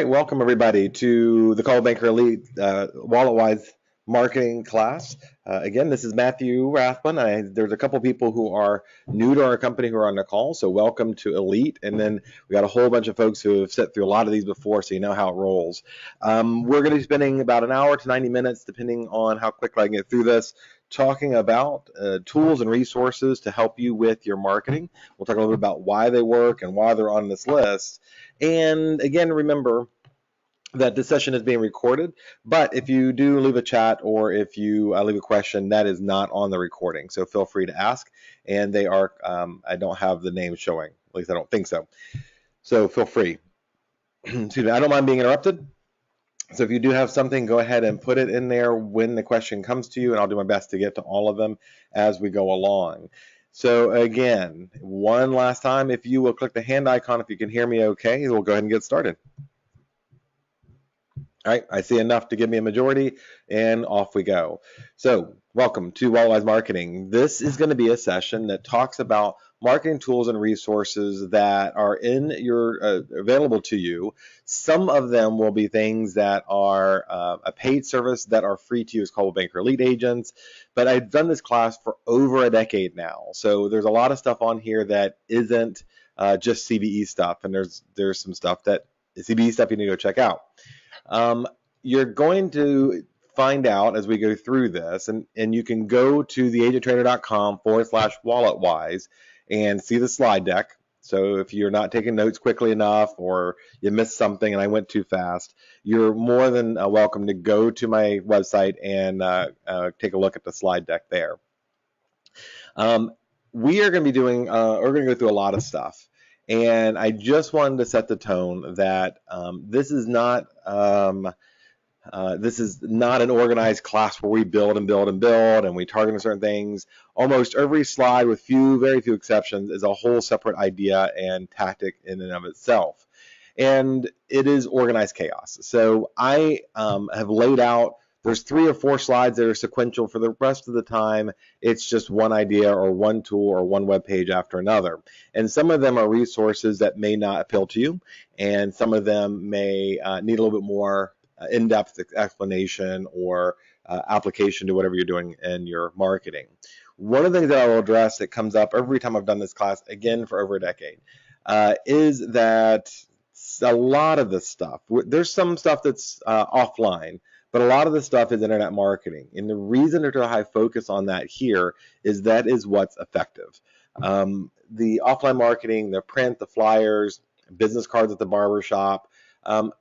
right, welcome everybody to the Call Banker Elite Wallet-Wise marketing class. Again, this is Matthew Rathbun. There's a couple people who are new to our company who are on the call, so welcome to Elite. And then we got a whole bunch of folks who have sat through a lot of these before, so you know how it rolls. We're going to be spending about an hour to 90 minutes, depending on how quickly I can get through this, talking about tools and resources to help you with your marketing. We'll talk a little bit about why they work and why they're on this list. And again, remember that this session is being recorded, but if you do leave a chat or if you leave a question, that is not on the recording. So feel free to ask, and they are, I don't have the name showing, at least I don't think so. So feel free. Excuse me, I don't mind being interrupted. So if you do have something, go ahead and put it in there when the question comes to you, and I'll do my best to get to all of them as we go along. So again, one last time, if you will click the hand icon, if you can hear me okay, we'll go ahead and get started. All right, I see enough to give me a majority, and off we go. So welcome to Wallet-Wise Marketing. This is going to be a session that talks about marketing tools and resources that are in your available to you. Some of them will be things that are a paid service that are free to you as Coldwell Banker Elite agents. But I've done this class for over a decade now, so there's a lot of stuff on here that isn't just CBE stuff, and there's some stuff that is CBE stuff you need to go check out. You're going to find out as we go through this, and you can go to theagenttrainer.com/walletwise and see the slide deck. So if you're not taking notes quickly enough or you missed something and I went too fast, you're more than welcome to go to my website and take a look at the slide deck there. We are going to be doing, we're going to go through a lot of stuff. And I just wanted to set the tone that this is not an organized class where we build and build and build and we target certain things. Almost every slide, with very few exceptions, is a whole separate idea and tactic in and of itself. And it is organized chaos. So I have laid out, there's 3 or 4 slides that are sequential. For the rest of the time, it's just one idea or one tool or one web page after another. And some of them are resources that may not appeal to you, and some of them may need a little bit more in-depth explanation or application to whatever you're doing in your marketing. One of the things that I will address that comes up every time I've done this class, again for over a decade, is that a lot of this stuff, there's some stuff that's offline, but a lot of the stuff is internet marketing. And the reason there's a high focus on that here is that is what's effective. The offline marketing, the print, the flyers, business cards at the barber shop,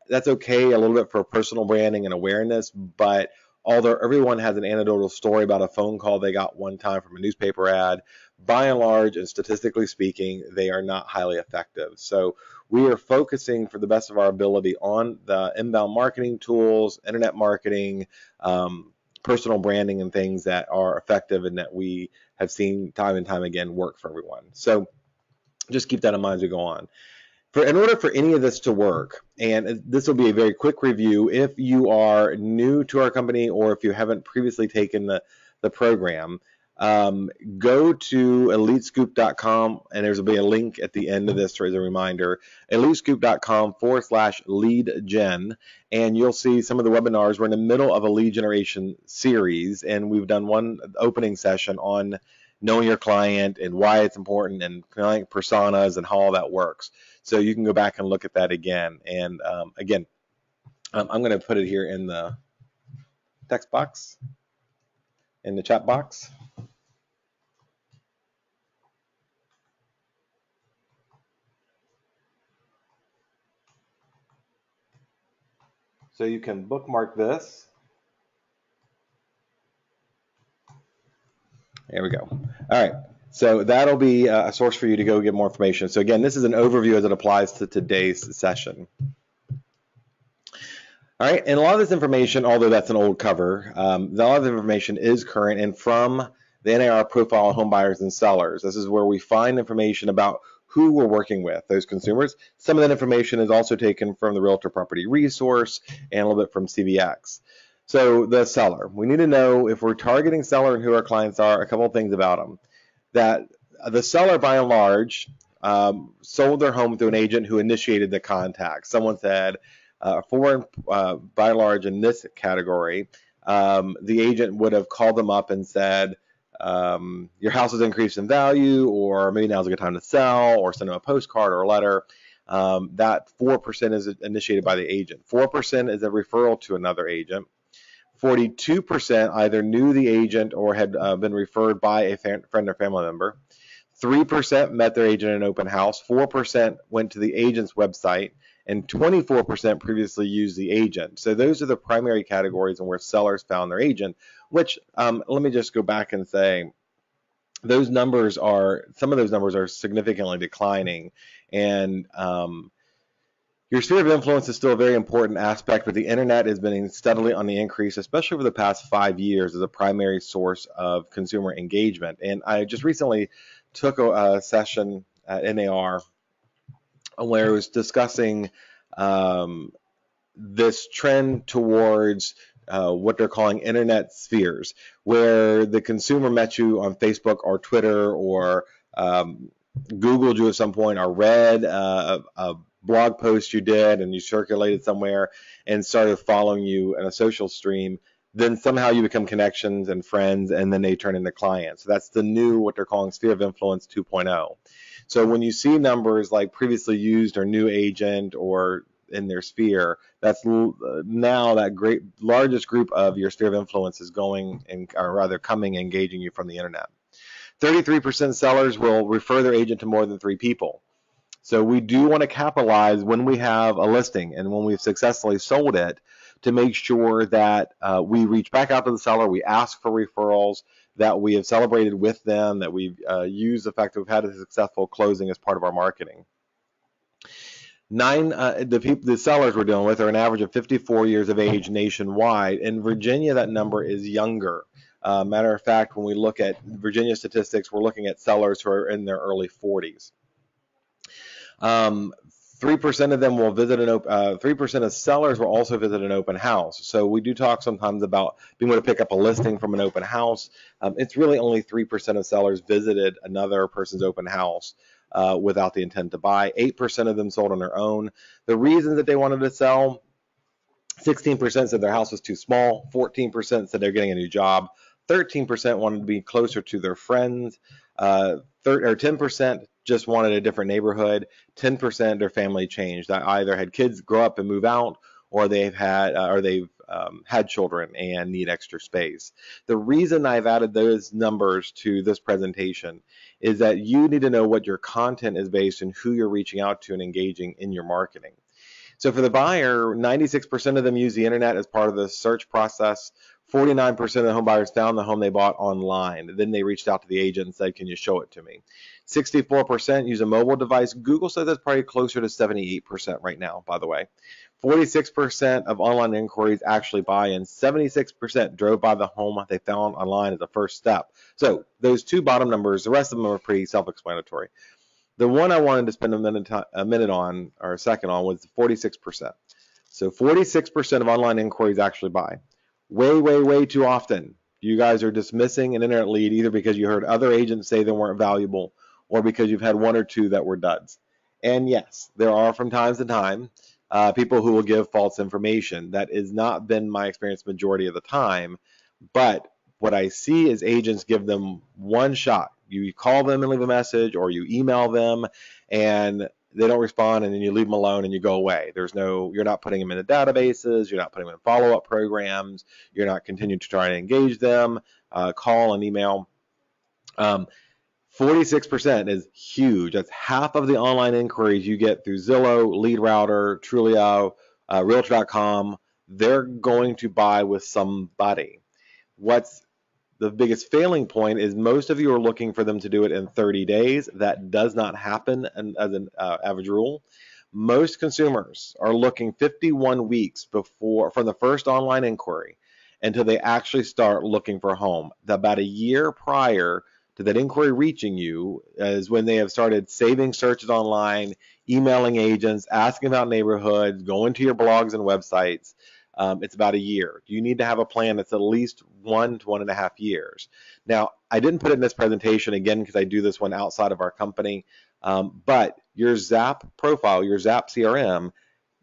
that's okay a little bit for personal branding and awareness, but although everyone has an anecdotal story about a phone call they got one time from a newspaper ad, by and large and statistically speaking, they are not highly effective. So we are focusing for the best of our ability on the inbound marketing tools, internet marketing, personal branding, and things that are effective and that we have seen time and time again work for everyone. So just keep that in mind as we go on. In order for any of this to work, and this will be a very quick review, if you are new to our company or if you haven't previously taken the program, go to elitescoop.com, and there's will be a link at the end of this as a reminder, elitescoop.com/lead gen, and you'll see some of the webinars. We're in the middle of a lead generation series, and we've done one opening session on knowing your client and why it's important and client personas and how all that works. So you can go back and look at that again. And again, I'm going to put it here in the text box, in the chat box. So you can bookmark this. There we go. All right. So that'll be a source for you to go get more information. So again, this is an overview as it applies to today's session. All right, and a lot of this information, although that's an old cover, a lot of the information is current and from the NAR profile of home buyers and sellers. This is where we find information about who we're working with, those consumers. Some of that information is also taken from the Realtor Property Resource and a little bit from CVX. So the seller, we need to know if we're targeting seller and who our clients are, a couple of things about them. That the seller, by and large, sold their home through an agent who initiated the contact. Someone said, by and large in this category, the agent would have called them up and said, your house has increased in value, or maybe now's a good time to sell, or send them a postcard or a letter. That 4% is initiated by the agent. 4% is a referral to another agent. 42% either knew the agent or had been referred by a friend or family member. 3% met their agent in an open house. 4% went to the agent's website, and 24% previously used the agent. So those are the primary categories in where sellers found their agent, which let me just go back and say, some of those numbers are significantly declining. And your sphere of influence is still a very important aspect, but the internet has been steadily on the increase, especially over the past 5 years, as a primary source of consumer engagement. And I just recently took a session at NAR where it was discussing this trend towards what they're calling internet spheres, where the consumer met you on Facebook or Twitter or Googled you at some point, or read a blog post you did and you circulated somewhere and started following you in a social stream. Then somehow you become connections and friends, and then they turn into clients. So that's the new, what they're calling sphere of influence 2.0. So when you see numbers like previously used or new agent or in their sphere, that's now that largest group of your sphere of influence is going, and or rather coming, engaging you from the internet. 33% sellers will refer their agent to more than 3 people. So we do want to capitalize when we have a listing and when we've successfully sold it, to make sure that we reach back out to the seller, we ask for referrals, that we have celebrated with them, that we've used the fact that we've had a successful closing as part of our marketing. The sellers we're dealing with are an average of 54 years of age nationwide. In Virginia, that number is younger. Matter of fact, when we look at Virginia statistics, we're looking at sellers who are in their early 40s. 3% of them will visit 3% of sellers will also visit an open house. So we do talk sometimes about being able to pick up a listing from an open house. It's really only 3% of sellers visited another person's open house without the intent to buy. 8% of them sold on their own. The reasons that they wanted to sell: 16% said their house was too small. 14% said they're getting a new job. 13% wanted to be closer to their friends. 10% just wanted a different neighborhood. 10% their family changed. That either had kids grow up and move out, or they've had children and need extra space. The reason I've added those numbers to this presentation is that you need to know what your content is based and who you're reaching out to and engaging in your marketing. So for the buyer, 96% of them use the internet as part of the search process. 49% of the home buyers found the home they bought online. Then they reached out to the agent and said, can you show it to me? 64% use a mobile device. Google says that's probably closer to 78% right now, by the way. 46% of online inquiries actually buy, and 76% drove by the home they found online as a first step. So those two bottom numbers, the rest of them are pretty self-explanatory. The one I wanted to spend a minute on, or a second on, was 46%. So 46% of online inquiries actually buy. Way too often, you guys are dismissing an internet lead either because you heard other agents say they weren't valuable, or because you've had one or two that were duds. And yes, there are from time to time people who will give false information. That has not been my experience majority of the time, but what I see is agents give them one shot. You call them and leave a message, or you email them and they don't respond, and then you leave them alone and you go away. You're not putting them in the databases, you're not putting them in follow-up programs, you're not continuing to try and engage them, call and email. 46% is huge. That's half of the online inquiries you get through Zillow, LeadRouter, Trulia, Realtor.com. They're going to buy with somebody. What's the biggest failing point is most of you are looking for them to do it in 30 days. That does not happen as an average rule. Most consumers are looking 51 weeks from the first online inquiry until they actually start looking for a home. About a year prior to that inquiry reaching you is when they have started saving searches online, emailing agents, asking about neighborhoods, going to your blogs and websites. It's about a year. You need to have a plan that's at least 1 to 1.5 years. Now, I didn't put it in this presentation again because I do this one outside of our company, but your Zap profile, your Zap CRM,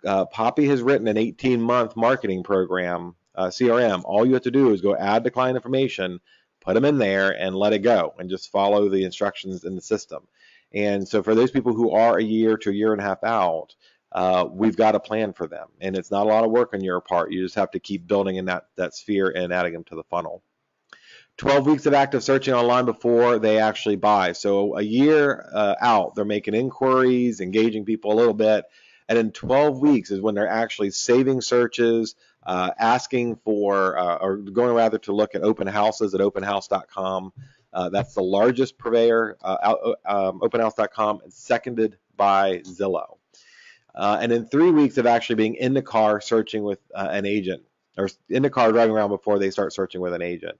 Poppy has written an 18-month marketing program, CRM. All you have to do is go add the client information, put them in there, and let it go, and just follow the instructions in the system. And so for those people who are a year to a year and a half out, we've got a plan for them. And it's not a lot of work on your part. You just have to keep building in that sphere and adding them to the funnel. 12 weeks of active searching online before they actually buy. So a year out, they're making inquiries, engaging people a little bit. And in 12 weeks is when they're actually saving searches, asking for, or going rather to look at open houses at openhouse.com. That's the largest purveyor, openhouse.com, and seconded by Zillow. And in 3 weeks of actually being in the car searching with an agent, or in the car driving around before they start searching with an agent.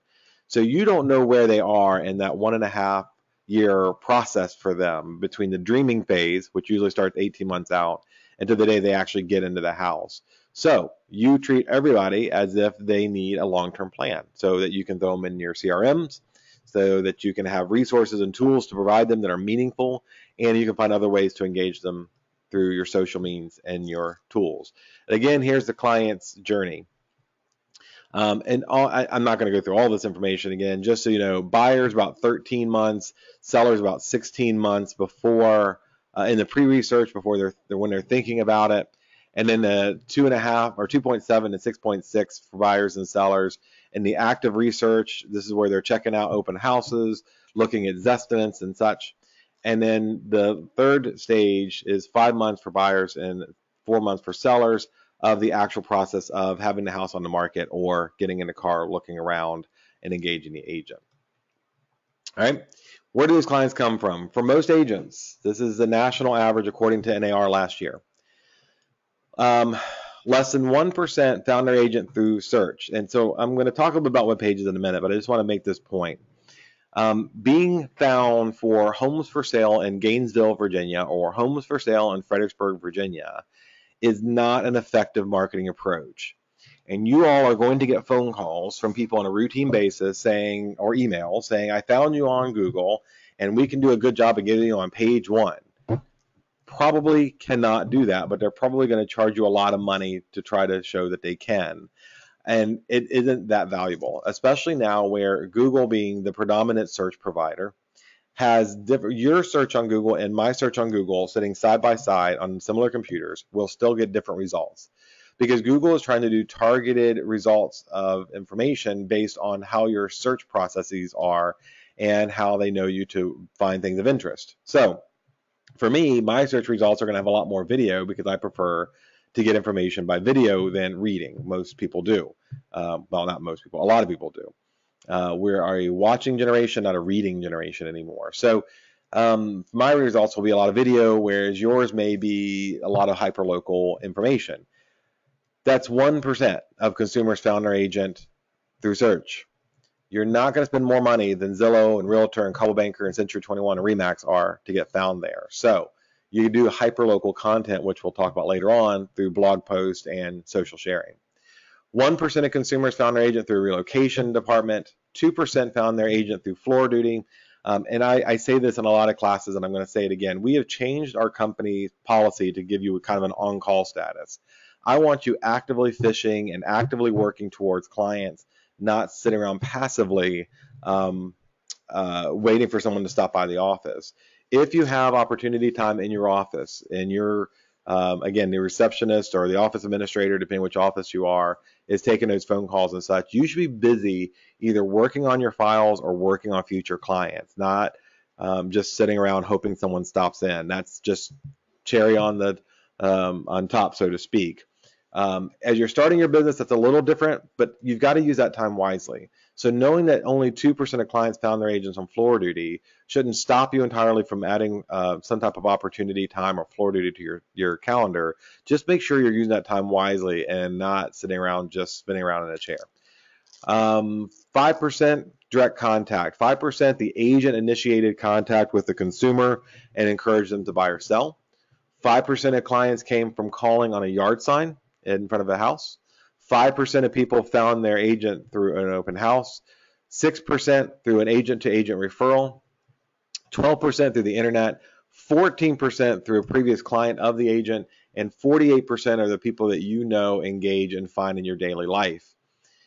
So you don't know where they are in that 1.5-year process for them between the dreaming phase, which usually starts 18 months out, and to the day they actually get into the house. So you treat everybody as if they need a long-term plan so that you can throw them in your CRMs, so that you can have resources and tools to provide them that are meaningful, and you can find other ways to engage them through your social means and your tools. And again, here's the client's journey. I'm not going to go through all this information again, just so you know, buyers about 13 months, sellers about 16 months before, in the pre-research, before when they're thinking about it, and then the 2.5 or 2.7 to 6.6 for buyers and sellers. In the active research, this is where they're checking out open houses, looking at Zestimate and such. And then the third stage is 5 months for buyers and 4 months for sellers of the actual process of having the house on the market or getting in the car, looking around, and engaging the agent. All right, where do these clients come from? For most agents, this is the national average according to NAR last year. Less than 1% found their agent through search. And so I'm going to talk a little bit about web pages in a minute, but I just want to make this point. Being found for homes for sale in Gainesville, Virginia, or homes for sale in Fredericksburg, Virginia, is not an effective marketing approach. And you all are going to get phone calls from people on a routine basis saying, or emails saying, I found you on Google and we can do a good job of getting you on page 1. Probably cannot do that, but they're probably going to charge you a lot of money to try to show that they can. And it isn't that valuable, especially now where Google, being the predominant search provider, has your search on Google and my search on Google sitting side by side on similar computers will still get different results, because Google is trying to do targeted results of information based on how your search processes are and how they know you to find things of interest. So for me, my search results are going to have a lot more video because I prefer to get information by video than reading. Most people do. Well, not most people, a lot of people do. We are a watching generation, not a reading generation anymore. So my results will be a lot of video, whereas yours may be a lot of hyperlocal information. That's 1% of consumers found their agent through search. You're not going to spend more money than Zillow and Realtor and Coldwell Banker and Century 21 and Remax are to get found there. So you can do hyperlocal content, which we'll talk about later on, through blog posts and social sharing. 1% of consumers found their agent through a relocation department. 2% found their agent through floor duty. And I say this in a lot of classes, and I'm going to say it again. We have changed our company policy to give you kind of an on-call status. I want you actively fishing and actively working towards clients, not sitting around passively waiting for someone to stop by the office. If you have opportunity time in your office and you're, again, the receptionist or the office administrator, depending which office you are, is taking those phone calls and such, you should be busy either working on your files or working on future clients, not just sitting around hoping someone stops in. That's just cherry on the on top, so to speak. As you're starting your business, that's a little different, but you've got to use that time wisely. So knowing that only 2% of clients found their agents on floor duty shouldn't stop you entirely from adding some type of opportunity time or floor duty to your calendar. Just make sure you're using that time wisely and not sitting around just spinning around in a chair. 5% direct contact. 5% the agent initiated contact with the consumer and encouraged them to buy or sell. 5% of clients came from calling on a yard sign in front of a house. 5% of people found their agent through an open house. 6% through an agent-to-agent referral. 12% through the internet. 14% through a previous client of the agent. and 48% are the people that you know, engage, and find in your daily life.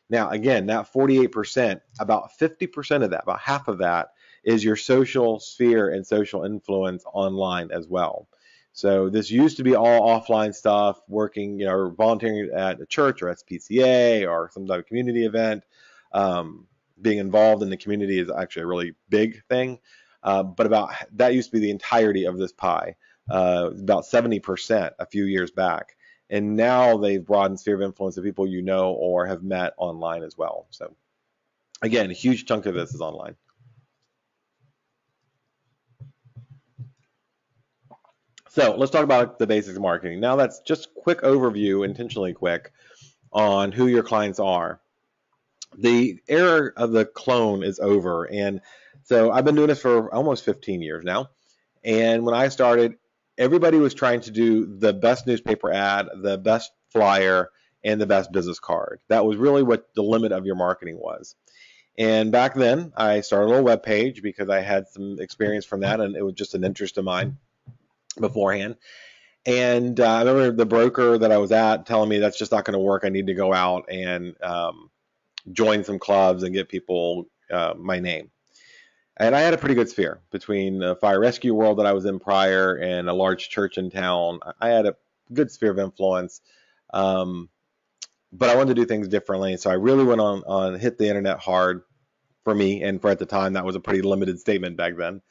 Now, again, that 48%, about 50% of that, about half of that, is your social sphere and social influence online as well. So this used to be all offline stuff, working, or volunteering at a church or SPCA or some type of community event. Being involved in the community is actually a really big thing. But about that used to be the entirety of this pie, about 70% a few years back. And now they've broadened sphere of influence of people you know or have met online as well. So again, a huge chunk of this is online. So let's talk about the basics of marketing. Now that's just a quick overview, intentionally quick, on who your clients are. The era of the clone is over. And so I've been doing this for almost 15 years now. And when I started, everybody was trying to do the best newspaper ad, the best flyer, and the best business card. That was really what the limit of your marketing was. And back then, I started a little web page because I had some experience from that, and it was just an interest of mine beforehand. And I remember the broker that I was at telling me that's just not going to work. I need to go out and join some clubs and get people my name. And I had a pretty good sphere between the fire rescue world that I was in prior and a large church in town. I had a good sphere of influence, but I wanted to do things differently. So I really went on hit the internet hard for me, and for at the time that was a pretty limited statement back then,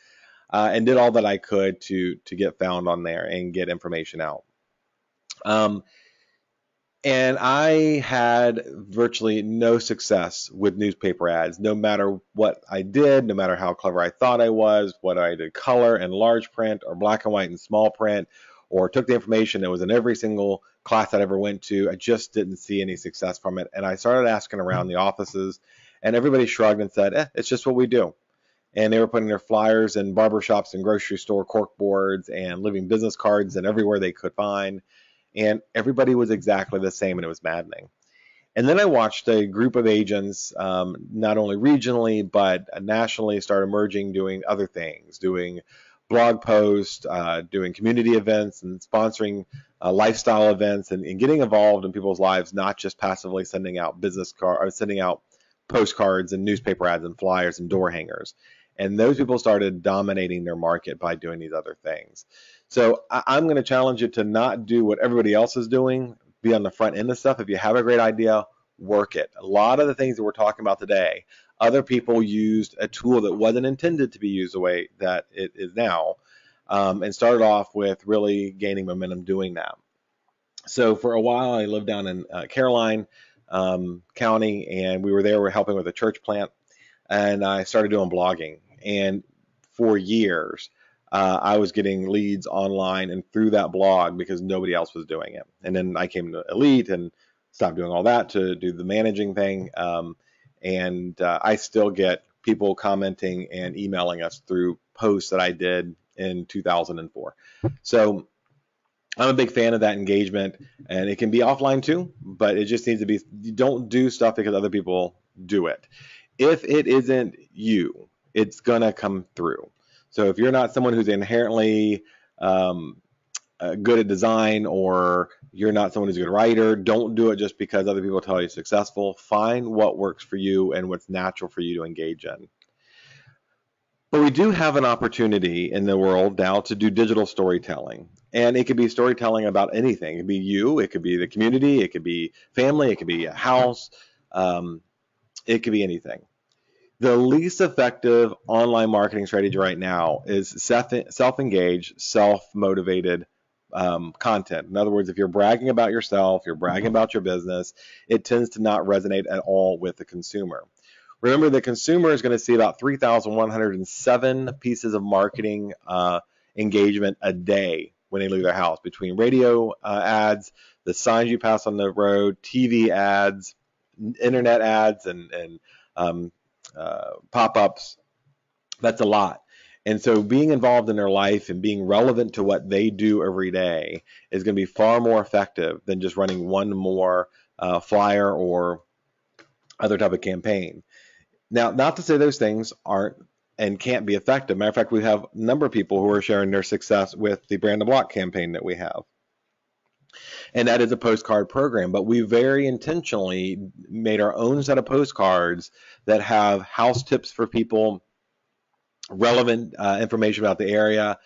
and did all that I could to get found on there and get information out. And I had virtually no success with newspaper ads, no matter what I did, no matter how clever I thought I was, whether I did color and large print or black and white and small print, or took the information that was in every single class I ever went to. I just didn't see any success from it. And I started asking around the offices, and everybody shrugged and said, it's just what we do. And they were putting their flyers in barbershops and grocery store cork boards and living business cards and everywhere they could find. And everybody was exactly the same, and it was maddening. And then I watched a group of agents, not only regionally, but nationally, start emerging, doing other things, doing blog posts, doing community events, and sponsoring lifestyle events, and getting involved in people's lives, not just passively sending out sending out postcards and newspaper ads and flyers and door hangers. And those people started dominating their market by doing these other things. So I'm going to challenge you to not do what everybody else is doing, be on the front end of stuff. If you have a great idea, work it. A lot of the things that we're talking about today, other people used a tool that wasn't intended to be used the way that it is now, and started off with really gaining momentum doing that. So for a while, I lived down in Caroline County, and we were there. We're helping with a church plant, and I started doing blogging. And for years, I was getting leads online and through that blog because nobody else was doing it. And then I came to Elite and stopped doing all that to do the managing thing. And I still get people commenting and emailing us through posts that I did in 2004. So I'm a big fan of that engagement, and it can be offline too, but it just needs to be, you don't do stuff because other people do it. If it isn't you, it's going to come through. So if you're not someone who's inherently good at design, or you're not someone who's a good writer, don't do it just because other people tell you it's successful. Find what works for you and what's natural for you to engage in. But we do have an opportunity in the world now to do digital storytelling. And it could be storytelling about anything. It could be you, it could be the community, it could be family, it could be a house, it could be anything. The least effective online marketing strategy right now is self-engaged, self-motivated content. In other words, if you're bragging about yourself, you're bragging about your business, it tends to not resonate at all with the consumer. Remember, the consumer is going to see about 3,107 pieces of marketing engagement a day when they leave their house, between radio ads, the signs you pass on the road, TV ads, internet ads, and pop-ups. That's a lot. And so being involved in their life and being relevant to what they do every day is going to be far more effective than just running one more flyer or other type of campaign. Now, not to say those things aren't and can't be effective. Matter of fact, we have a number of people who are sharing their success with the Brand the Block campaign that we have. And that is a postcard program. But we very intentionally made our own set of postcards that have house tips for people, relevant information about the area,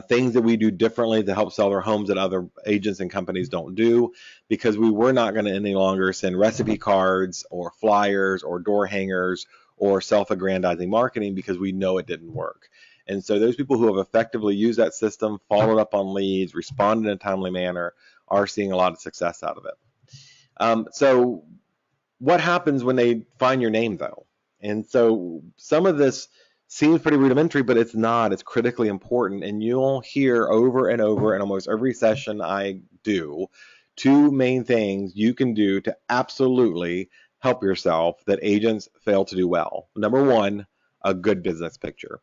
things that we do differently to help sell their homes that other agents and companies don't do, because we were not going to any longer send recipe cards or flyers or door hangers or self-aggrandizing marketing, because we know it didn't work. And so those people who have effectively used that system, followed up on leads, responded in a timely manner, are seeing a lot of success out of it. So what happens when they find your name, though? And so some of this seems pretty rudimentary, but it's not. It's critically important. And you'll hear over and over in almost every session I do, two main things you can do to absolutely help yourself that agents fail to do well. Number one, a good business picture.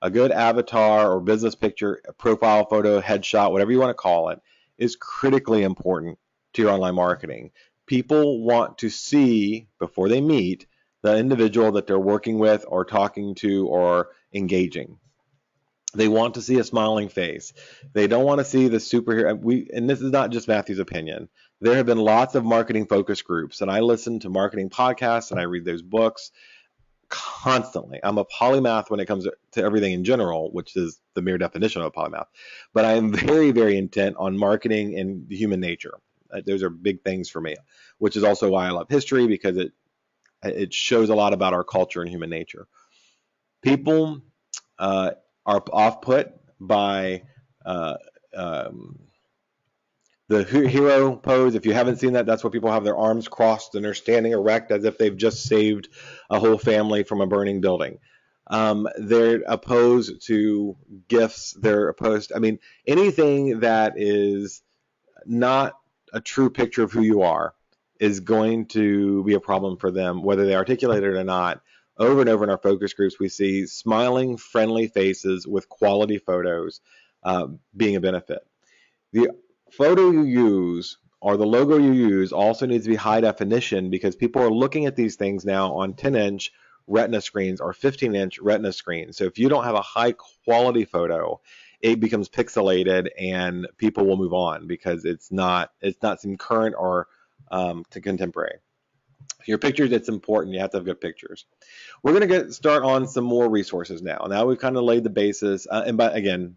A good avatar or business picture, a profile photo, headshot, whatever you want to call it, is critically important to your online marketing. People want to see, before they meet, the individual that they're working with or talking to or engaging. They want to see a smiling face. They don't want to see the superhero. And this is not just Matthew's opinion. There have been lots of marketing focus groups, and I listen to marketing podcasts and I read those books constantly. I'm a polymath when it comes to everything in general, which is the mere definition of a polymath. But I am very, very intent on marketing and human nature. Those are big things for me, which is also why I love history, because it shows a lot about our culture and human nature. People are off-put by the hero pose. If you haven't seen that, that's where people have their arms crossed and they're standing erect as if they've just saved a whole family from a burning building. They're opposed to gifts. They're opposed. I mean, anything that is not a true picture of who you are is going to be a problem for them, whether they articulate it or not. Over and over in our focus groups, we see smiling, friendly faces with quality photos being a benefit. The photo you use or the logo you use also needs to be high definition, because people are looking at these things now on 10-inch retina screens or 15-inch retina screens. So if you don't have a high quality photo, it becomes pixelated and people will move on because it's not some current or to contemporary. Your pictures, it's important. You have to have good pictures. We're going to start on some more resources now. Now we've kind of laid the basis, again,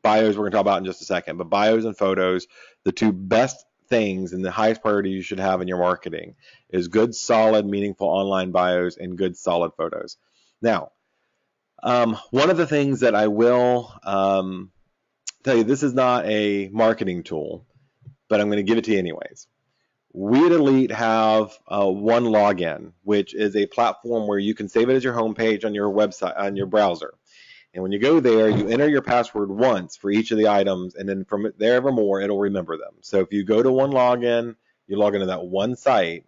bios we're going to talk about in just a second, but bios and photos, the two best things and the highest priority you should have in your marketing is good, solid, meaningful online bios and good, solid photos. Now, one of the things that I will tell you, this is not a marketing tool, but I'm going to give it to you anyways. We at Elite have One Login, which is a platform where you can save it as your homepage on your website, on your browser. And when you go there, you enter your password once for each of the items, and then from there evermore, it'll remember them. So if you go to One Login, you log into that one site.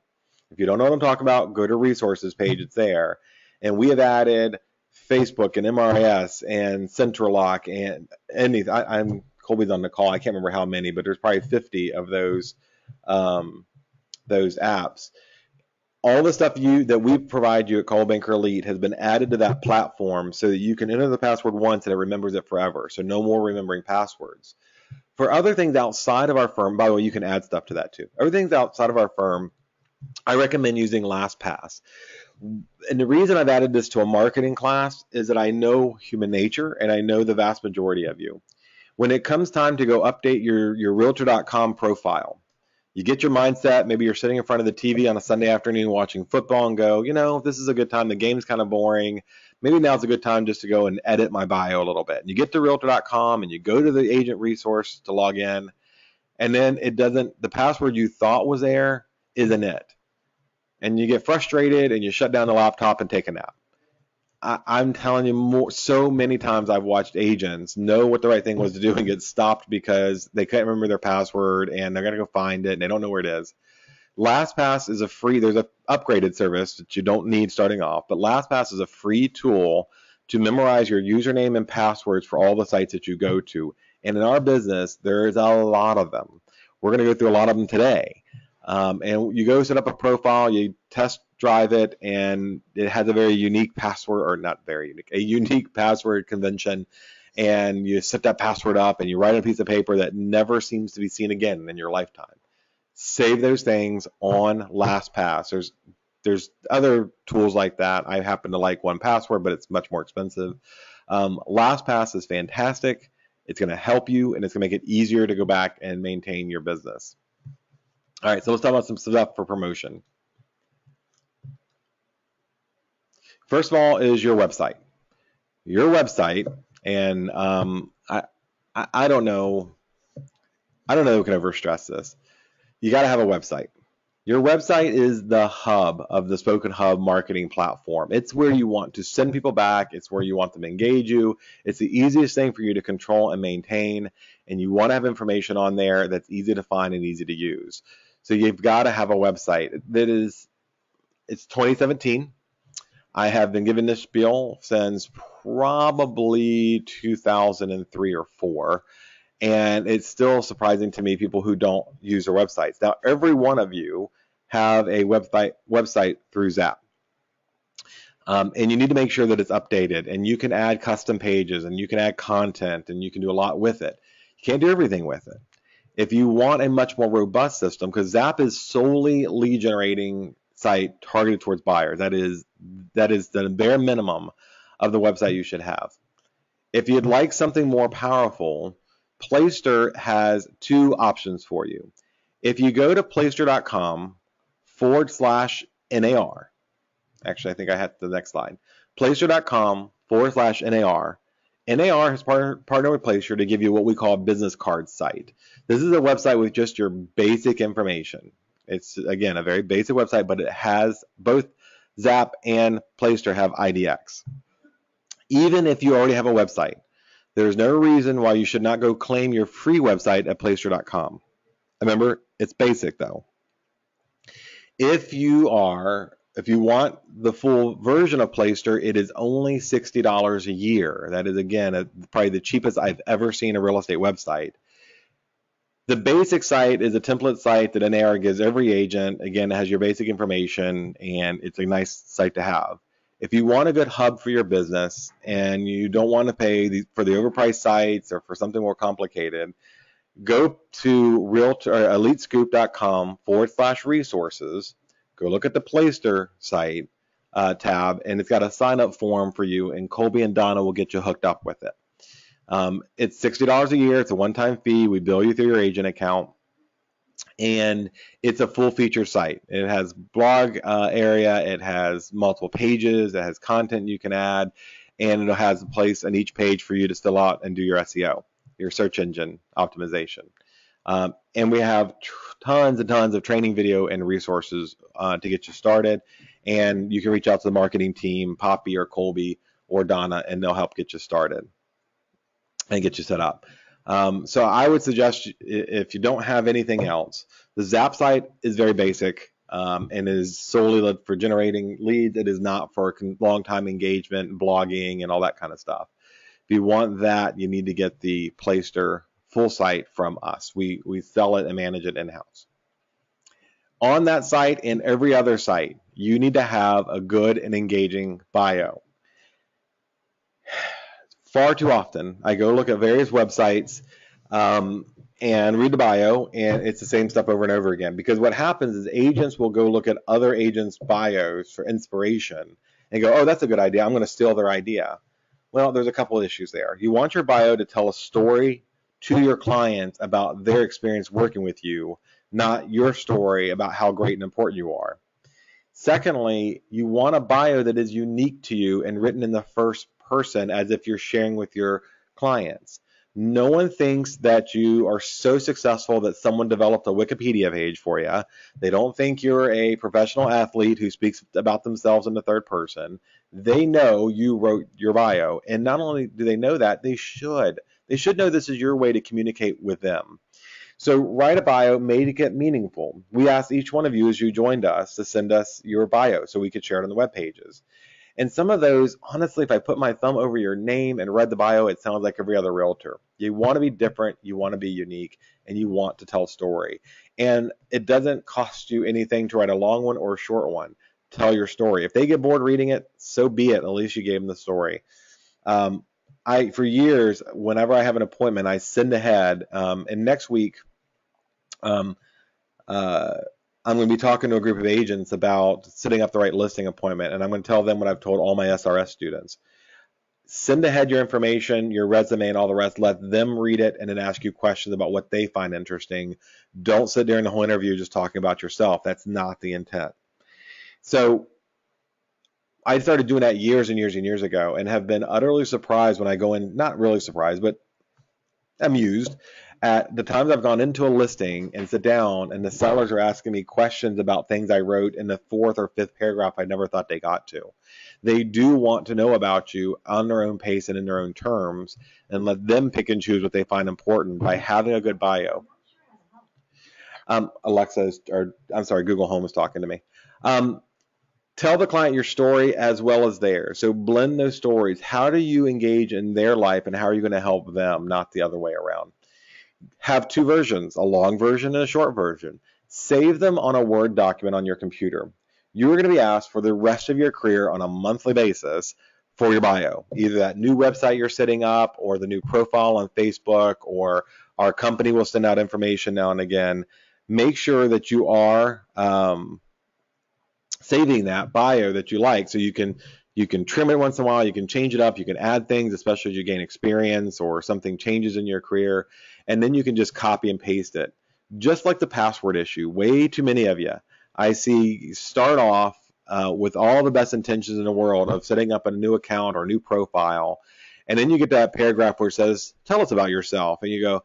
If you don't know what I'm talking about, go to resources page, it's there. And we have added Facebook and MRS and CentralLock and anything. I'm Colby's on the call. I can't remember how many, but there's probably 50 of those apps. All the stuff that we provide you at Coldwell Banker Elite has been added to that platform so that you can enter the password once and it remembers it forever. So no more remembering passwords. For other things outside of our firm, by the way, you can add stuff to that too. Everything's outside of our firm. I recommend using LastPass. And the reason I've added this to a marketing class is that I know human nature and I know the vast majority of you. When it comes time to go update your Realtor.com profile, you get your mindset, maybe you're sitting in front of the TV on a Sunday afternoon watching football and go, this is a good time. The game's kind of boring. Maybe now's a good time just to go and edit my bio a little bit. And you get to Realtor.com and you go to the agent resource to log in, and then the password you thought was there isn't it. And you get frustrated and you shut down the laptop and take a nap. I'm telling you, so many times I've watched agents know what the right thing was to do and get stopped because they can't remember their password and they're going to go find it and they don't know where it is. LastPass is there's an upgraded service that you don't need starting off, but LastPass is a free tool to memorize your username and passwords for all the sites that you go to. And in our business, there's a lot of them. We're going to go through a lot of them today. And you go set up a profile, you test drive it, and it has a very unique password, or not very unique, a unique password convention. And you set that password up and you write on a piece of paper that never seems to be seen again in your lifetime. Save those things on LastPass. There's other tools like that. I happen to like 1Password, but it's much more expensive. LastPass is fantastic. It's going to help you, and it's going to make it easier to go back and maintain your business. All right, so let's talk about some stuff for promotion. First of all is your website. Your website, and I don't know who can overstress this. You got to have a website. Your website is the hub of the Spoken Hub marketing platform. It's where you want to send people back. It's where you want them to engage you. It's the easiest thing for you to control and maintain, and you want to have information on there that's easy to find and easy to use. So you've got to have a website. It's 2017. I have been given this spiel since probably 2003 or 4. And it's still surprising to me, people who don't use their websites. Now, every one of you have a website through Zap. And you need to make sure that it's updated. And you can add custom pages, and you can add content, and you can do a lot with it. You can't do everything with it. If you want a much more robust system, because Zap is solely lead generating site targeted towards buyers. That is the bare minimum of the website you should have. If you'd like something more powerful, Playster has 2 options for you. If you go to playster.com/NAR, actually, I think I had the next slide. Playster.com/NAR. NAR has partnered with Playster to give you what we call a business card site. This is a website with just your basic information. It's, again, a very basic website, but it has both Zap and Playster have IDX. Even if you already have a website, there's no reason why you should not go claim your free website at Playster.com. Remember, it's basic though. If you want the full version of Playster, it is only $60 a year. That is, again, probably the cheapest I've ever seen a real estate website. The basic site is a template site that NAR gives every agent. Again, it has your basic information, and it's a nice site to have. If you want a good hub for your business and you don't want to pay for the overpriced sites or for something more complicated, go to Realtor, elitescoop.com/resources. Go look at the Playster site tab, and it's got a sign-up form for you, and Colby and Donna will get you hooked up with it. It's $60 a year. It's a one-time fee. We bill you through your agent account. And it's a full feature site. It has blog area, it has multiple pages, it has content you can add, and it has a place on each page for you to fill out and do your SEO, your search engine optimization. And we have tons and tons of training video and resources to get you started. And you can reach out to the marketing team, Poppy or Colby or Donna, and they'll help get you started and get you set up. So I would suggest, if you don't have anything else, the Zap site is very basic and is solely for generating leads. It is not for long-time engagement, blogging, and all that kind of stuff. If you want that, you need to get the Playster full site from us. We sell it and manage it in-house. On that site and every other site, you need to have a good and engaging bio. Far too often, I go look at various websites and read the bio, and it's the same stuff over and over again. Because what happens is agents will go look at other agents' bios for inspiration and go, oh, that's a good idea. I'm going to steal their idea. Well, there's a couple of issues there. You want your bio to tell a story to your clients about their experience working with you, not your story about how great and important you are. Secondly, you want a bio that is unique to you and written in the first person as if you're sharing with your clients. No one thinks that you are so successful that someone developed a Wikipedia page for you. They don't think you're a professional athlete who speaks about themselves in the third person. They know you wrote your bio. And not only do they know that, they should. They should know this is your way to communicate with them. So write a bio, make it meaningful. We asked each one of you as you joined us to send us your bio so we could share it on the web pages. And some of those, honestly, if I put my thumb over your name and read the bio, it sounds like every other realtor. You want to be different, you want to be unique, and you want to tell a story. And it doesn't cost you anything to write a long one or a short one. tell your story. If they get bored reading it, so be it. At least you gave them the story. Um, for years, whenever I have an appointment, I send ahead. And next week, um, uh, I'm going to be talking to a group of agents about setting up the right listing appointment, and I'm going to tell them what I've told all my SRS students. Send ahead your information, your resume, and all the rest. Let them read it and then ask you questions about what they find interesting. Don't sit during the whole interview just talking about yourself. That's not the intent. So I started doing that years and years and years ago, and have been utterly surprised when I go in, not really surprised, but amused at the times I've gone into a listing and sit down and the sellers are asking me questions about things I wrote in the fourth or fifth paragraph I never thought they got to. They do want to know about you on their own pace and in their own terms, and let them pick and choose what they find important by having a good bio. Google Home is talking to me. Tell the client your story as well as theirs. So blend those stories. How do you engage in their life, and how are you going to help them, not the other way around? Have two versions, a long version and a short version. Save them on a Word document on your computer. You're going to be asked for the rest of your career on a monthly basis for your bio, either that new website you're setting up or the new profile on Facebook, or our company will send out information now and again. Make sure that you are saving that bio that you like, so you can trim it once in a while, you can change it up, you can add things, especially as you gain experience or something changes in your career, and then you can just copy and paste it. Just like the password issue, way too many of you I see start off with all the best intentions in the world of setting up a new account or new profile, and then you get that paragraph where it says, tell us about yourself, and you go,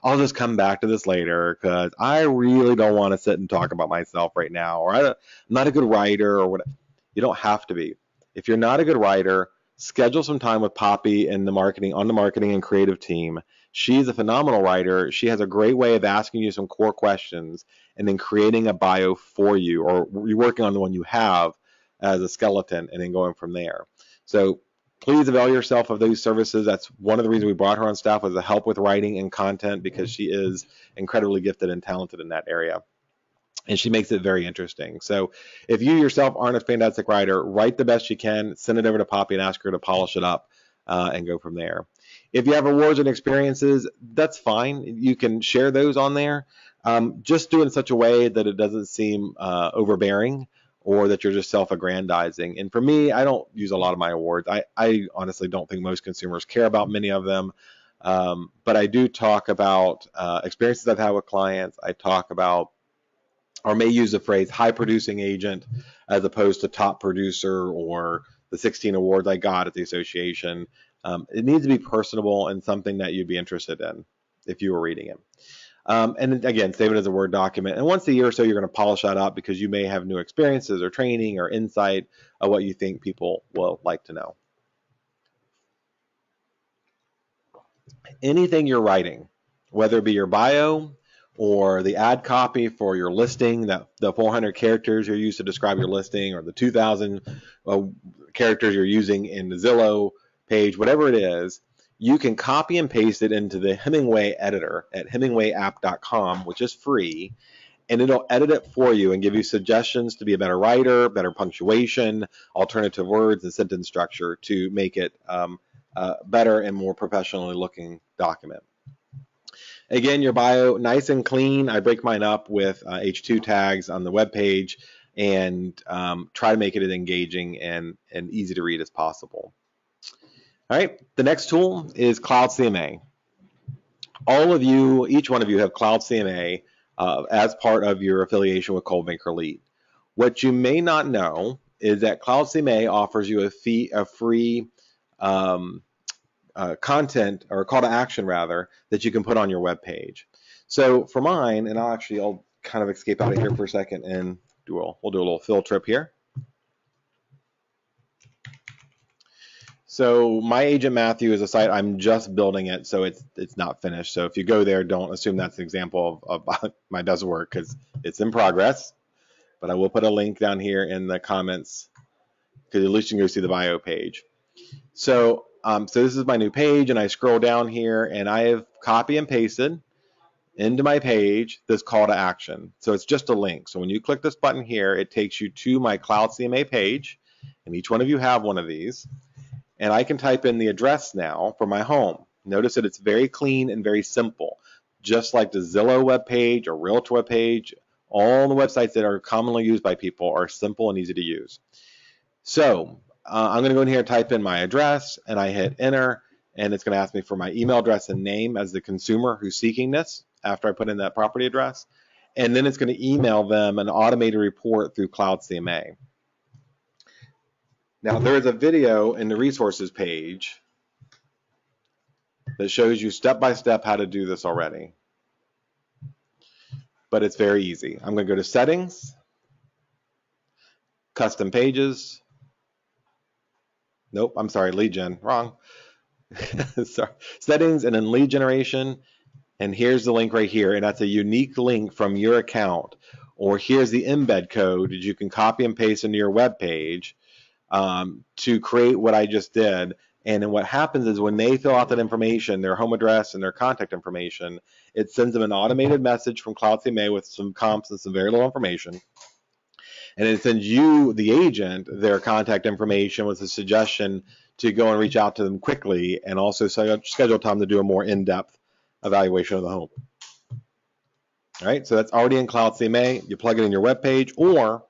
I'll just come back to this later because I really don't want to sit and talk about myself right now, or I'm not a good writer, or whatever. You don't have to be. If you're not a good writer, schedule some time with Poppy and on the marketing and creative team. She's a phenomenal writer. She has a great way of asking you some core questions and then creating a bio for you, or you're working on the one you have as a skeleton and then going from there. So please avail yourself of those services. That's one of the reasons we brought her on staff, was to help with writing and content, because she is incredibly gifted and talented in that area. And she makes it very interesting. So if you yourself aren't a fantastic writer, write the best you can, send it over to Poppy and ask her to polish it up and go from there. If you have awards and experiences, that's fine. You can share those on there. Just do it in such a way that it doesn't seem overbearing, or that you're just self-aggrandizing. And for me, I don't use a lot of my awards. I honestly don't think most consumers care about many of them. But I do talk about experiences I've had with clients. I talk about, or may use the phrase, high producing agent as opposed to top producer, or the 16 awards I got at the association. It needs to be personable and something that you'd be interested in if you were reading it. And again, save it as a Word document. And once a year or so, you're going to polish that up, because you may have new experiences or training or insight of what you think people will like to know. Anything you're writing, whether it be your bio or the ad copy for your listing, that the 400 characters you're used to describe your listing, or the 2,000 characters you're using in the Zillow page, whatever it is, you can copy and paste it into the Hemingway editor at hemingwayapp.com, which is free, and it'll edit it for you and give you suggestions to be a better writer, better punctuation, alternative words, and sentence structure to make it better and more professionally looking document. Again, your bio, nice and clean. I break mine up with H2 tags on the web page, and try to make it as engaging and easy to read as possible. All right, the next tool is Cloud CMA. All of you, each one of you, have Cloud CMA as part of your affiliation with Coldwell Banker Elite. What you may not know is that Cloud CMA offers you a free content, or call to action rather, that you can put on your web page. So for mine, and I'll kind of escape out of here for a second, and we'll do a little field trip here. So My Agent Matthew is a site, I'm just building it, so it's not finished. So if you go there, don't assume that's an example of my does work, because it's in progress. But I will put a link down here in the comments, because at least you can go see the bio page. So this is my new page, and I scroll down here, and I have copy and pasted into my page this call to action. So it's just a link. So when you click this button here, it takes you to my Cloud CMA page, and each one of you have one of these. And I can type in the address now for my home. Notice that it's very clean and very simple, just like the Zillow webpage or Realtor webpage. All the websites that are commonly used by people are simple and easy to use. So I'm going to go in here and type in my address, and I hit enter, and it's going to ask me for my email address and name as the consumer who's seeking this after I put in that property address. And then it's going to email them an automated report through Cloud CMA. Now, there is a video in the resources page that shows you step by step how to do this already. But it's very easy. I'm going to go to settings, custom pages. Nope, I'm sorry, lead gen, wrong. Sorry. Settings and then lead generation. And here's the link right here. And that's a unique link from your account. Or here's the embed code that you can copy and paste into your web page to create what I just did. And then what happens is when they fill out that information, their home address and their contact information, it sends them an automated message from Cloud CMA with some comps and some very little information. And it sends you, the agent, their contact information with a suggestion to go and reach out to them quickly, and also schedule time to do a more in-depth evaluation of the home. All right, so that's already in Cloud CMA. You plug it in your web page, and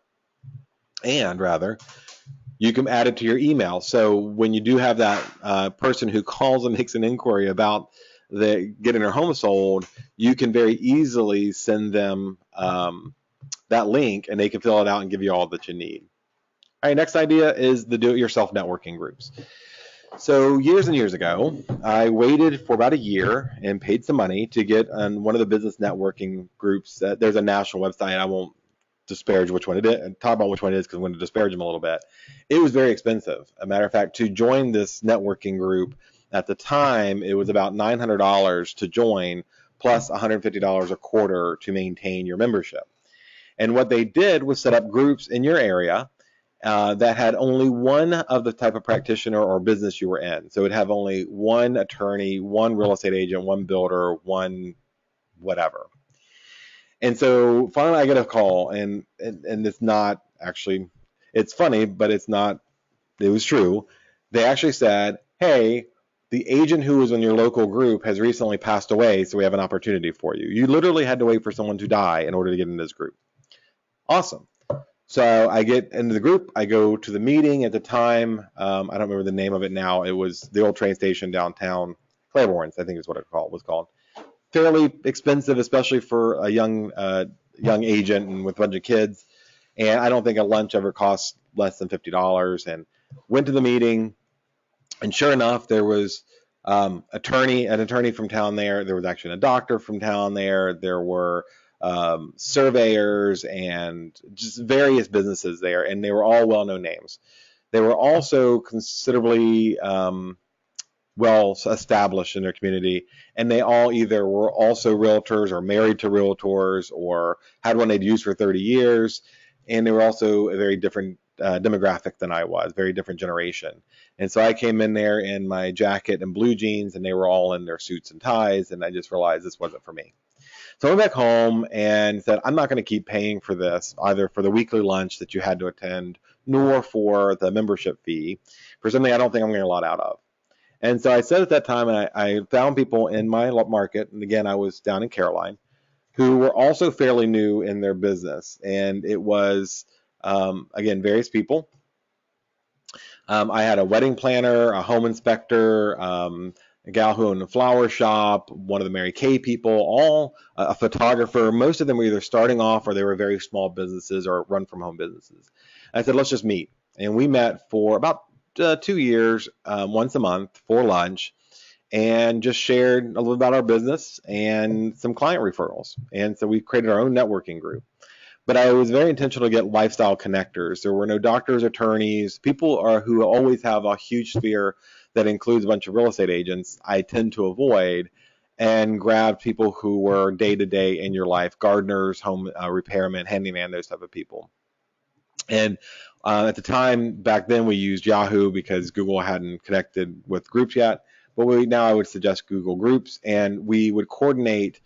you can add it to your email. So when you do have that person who calls and makes an inquiry about getting their home sold, you can very easily send them that link, and they can fill it out and give you all that you need. All right, next idea is the do-it-yourself networking groups. So years and years ago, I waited for about a year and paid some money to get on one of the business networking groups. There's a national website. I won't disparage which one it is, talk about which one it is because I'm going to disparage them a little bit. It was very expensive. A matter of fact, to join this networking group at the time, it was about $900 to join, plus $150 a quarter to maintain your membership. And what they did was set up groups in your area that had only one of the type of practitioner or business you were in. So it would have only one attorney, one real estate agent, one builder, one whatever. And so finally I get a call, and it's not actually, it's funny, but it's not, it was true. They actually said, hey, the agent who was in your local group has recently passed away, so we have an opportunity for you. You literally had to wait for someone to die in order to get in this group. Awesome. So I get into the group, I go to the meeting. At the time, I don't remember the name of it now. It was the old train station downtown, Claiborne's, I think is what it was called. Fairly expensive, especially for a young agent and with a bunch of kids. And I don't think a lunch ever cost less than $50. And went to the meeting, and sure enough, there was an attorney from town there. There was actually a doctor from town there. There were surveyors and just various businesses there, and they were all well-known names. They were also considerably well established in their community, and they all either were also realtors or married to realtors or had one they'd used for 30 years, and they were also a very different demographic than I was, very different generation. And so I came in there in my jacket and blue jeans, and they were all in their suits and ties, and I just realized this wasn't for me. So I went back home and said, I'm not going to keep paying for this, either for the weekly lunch that you had to attend, nor for the membership fee, for something I don't think I'm getting a lot out of. And so I said at that time, and I found people in my market, and again, I was down in Caroline, who were also fairly new in their business. And it was, again, various people. I had a wedding planner, a home inspector, a gal who owned a flower shop, one of the Mary Kay people, all a photographer. Most of them were either starting off or they were very small businesses or run from home businesses. I said, let's just meet. And we met for about 2 years, once a month for lunch, and just shared a little about our business and some client referrals. And so we created our own networking group. But I was very intentional to get lifestyle connectors. There were no doctors, attorneys, people who always have a huge sphere that includes a bunch of real estate agents. I tend to avoid, and grab people who were day-to-day in your life, gardeners, home repairmen, handyman, those type of people. And at the time, back then, we used Yahoo because Google hadn't connected with groups yet. But now I would suggest Google Groups, and we would coordinate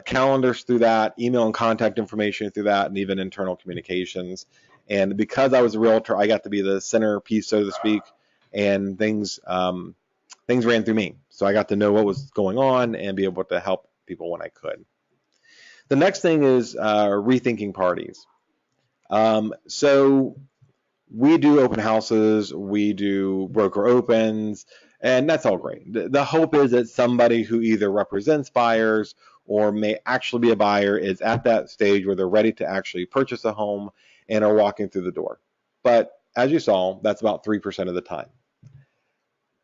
calendars through that, email and contact information through that, and even internal communications. And because I was a realtor, I got to be the centerpiece, so to speak, and things ran through me. So I got to know what was going on and be able to help people when I could. The next thing is rethinking parties. So we do open houses, we do broker opens, and that's all great. The hope is that somebody who either represents buyers or may actually be a buyer is at that stage where they're ready to actually purchase a home and are walking through the door. But as you saw, that's about 3% of the time.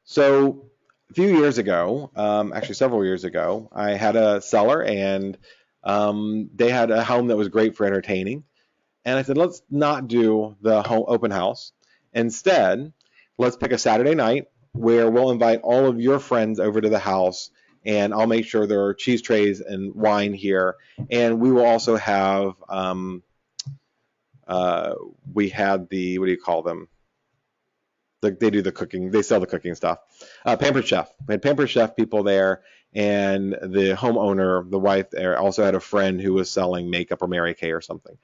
So a few years ago, actually several years ago, I had a seller and they had a home that was great for entertaining. And I said, let's not do the home open house. Instead, let's pick a Saturday night where we'll invite all of your friends over to the house, and I'll make sure there are cheese trays and wine here. And we will also have, we had the, what do you call them? They do the cooking, they sell the cooking stuff. Pampered Chef. We had Pampered Chef people there, and the homeowner, the wife there, also had a friend who was selling makeup or Mary Kay or something.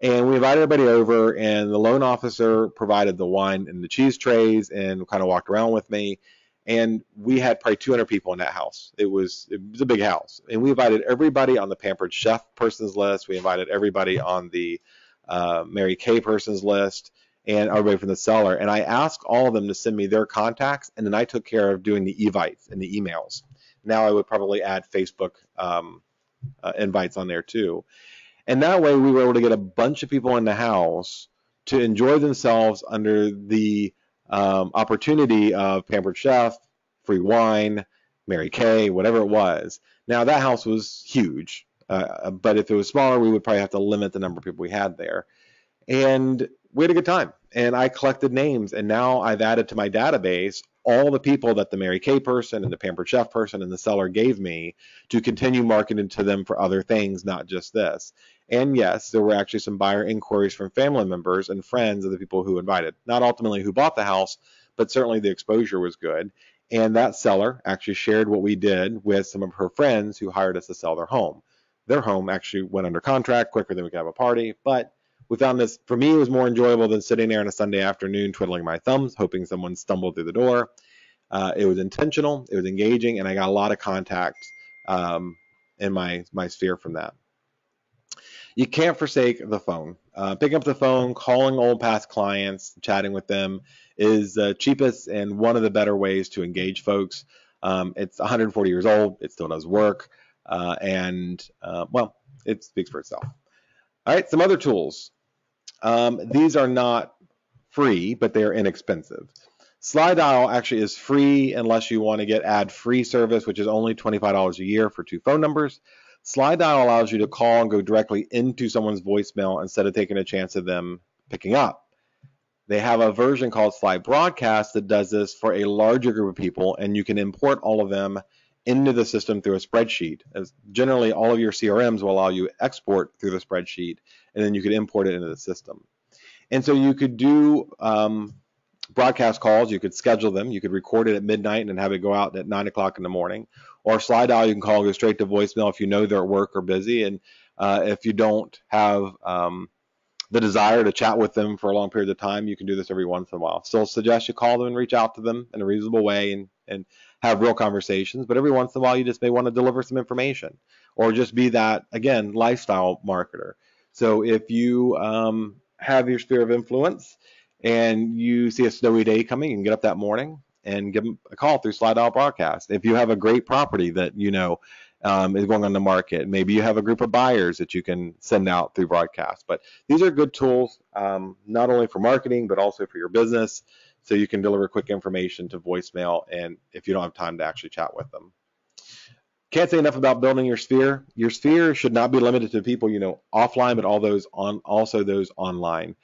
And we invited everybody over, and the loan officer provided the wine and the cheese trays and kind of walked around with me. And we had probably 200 people in that house. It was a big house. And we invited everybody on the Pampered Chef person's list. We invited everybody on the Mary Kay person's list and everybody from the seller. And I asked all of them to send me their contacts, and then I took care of doing the evites and the emails. Now I would probably add Facebook invites on there too. And that way we were able to get a bunch of people in the house to enjoy themselves under the opportunity of Pampered Chef, free wine, Mary Kay, whatever it was. Now that house was huge, but if it was smaller, we would probably have to limit the number of people we had there. And we had a good time. And I collected names, and now I've added to my database all the people that the Mary Kay person and the Pampered Chef person and the seller gave me to continue marketing to them for other things, not just this. And yes, there were actually some buyer inquiries from family members and friends of the people who invited. Not ultimately who bought the house, but certainly the exposure was good. And that seller actually shared what we did with some of her friends who hired us to sell their home. Their home actually went under contract quicker than we could have a party, but we found this, for me, it was more enjoyable than sitting there on a Sunday afternoon twiddling my thumbs, hoping someone stumbled through the door. It was intentional, it was engaging, and I got a lot of contacts in my sphere from that. You can't forsake the phone. Picking up the phone, calling old past clients, chatting with them is the cheapest and one of the better ways to engage folks. It's 140 years old, it still does work, well, it speaks for itself. All right, some other tools. These are not free, but they are inexpensive. Slide Dial actually is free unless you want to get ad-free service, which is only $25 a year for 2 phone numbers. Slide Dial allows you to call and go directly into someone's voicemail instead of taking a chance of them picking up. They have a version called Slide Broadcast that does this for a larger group of people, and you can import all of them into the system through a spreadsheet. As generally, all of your CRMs will allow you export through the spreadsheet, and then you could import it into the system. And so you could do broadcast calls, you could schedule them, you could record it at midnight and have it go out at 9 o'clock in the morning. Or Slide Dial, you can call, go straight to voicemail if you know they're at work or busy, and if you don't have the desire to chat with them for a long period of time, you can do this every once in a while. Still suggest you call them and reach out to them in a reasonable way and have real conversations, but every once in a while you just may want to deliver some information or just be that, again, lifestyle marketer. So if you have your sphere of influence and you see a snowy day coming, you can get up that morning and give them a call through Slide Dial Broadcast. If you have a great property that you know is going on the market, maybe you have a group of buyers that you can send out through broadcast. But these are good tools, not only for marketing, but also for your business, so you can deliver quick information to voicemail and if you don't have time to actually chat with them. Can't say enough about building your sphere. Your sphere should not be limited to people you know offline, but also those online.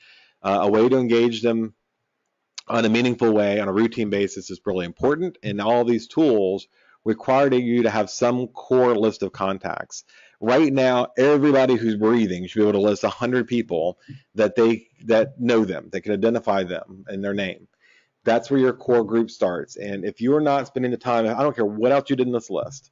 A way to engage them on a meaningful way on a routine basis is really important, and all these tools require you to have some core list of contacts. Right now, everybody who's breathing should be able to list 100 people that know them, that can identify them and their name. That's where your core group starts. And if you are not spending the time, I don't care what else you did in this list,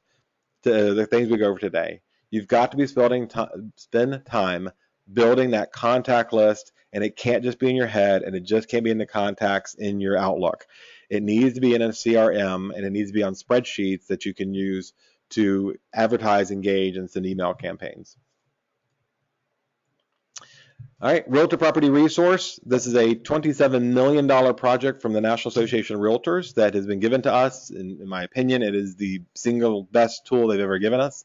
the things we go over today, You've got to be spend time building that contact list, and it can't just be in your head, and it just can't be in the contacts in your Outlook. It needs to be in a CRM, and it needs to be on spreadsheets that you can use to advertise, engage, and send email campaigns. All right, Realtor Property Resource. This is a $27 million project from the National Association of Realtors that has been given to us. In my opinion, it is the single best tool they've ever given us.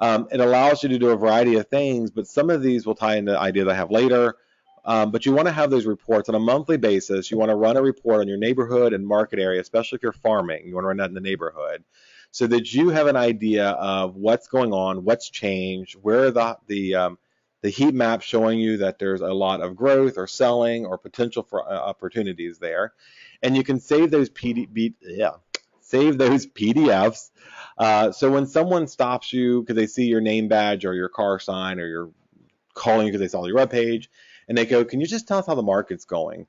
It allows you to do a variety of things, but some of these will tie into ideas I have later. But you want to have those reports on a monthly basis. You want to run a report on your neighborhood and market area, especially if you're farming. You want to run that in the neighborhood so that you have an idea of what's going on, what's changed, where are the heat map showing you that there's a lot of growth or selling or potential for opportunities there. And you can save those PDFs. So when someone stops you because they see your name badge or your car sign, or you're calling you because they saw your webpage, and they go, "Can you just tell us how the market's going?"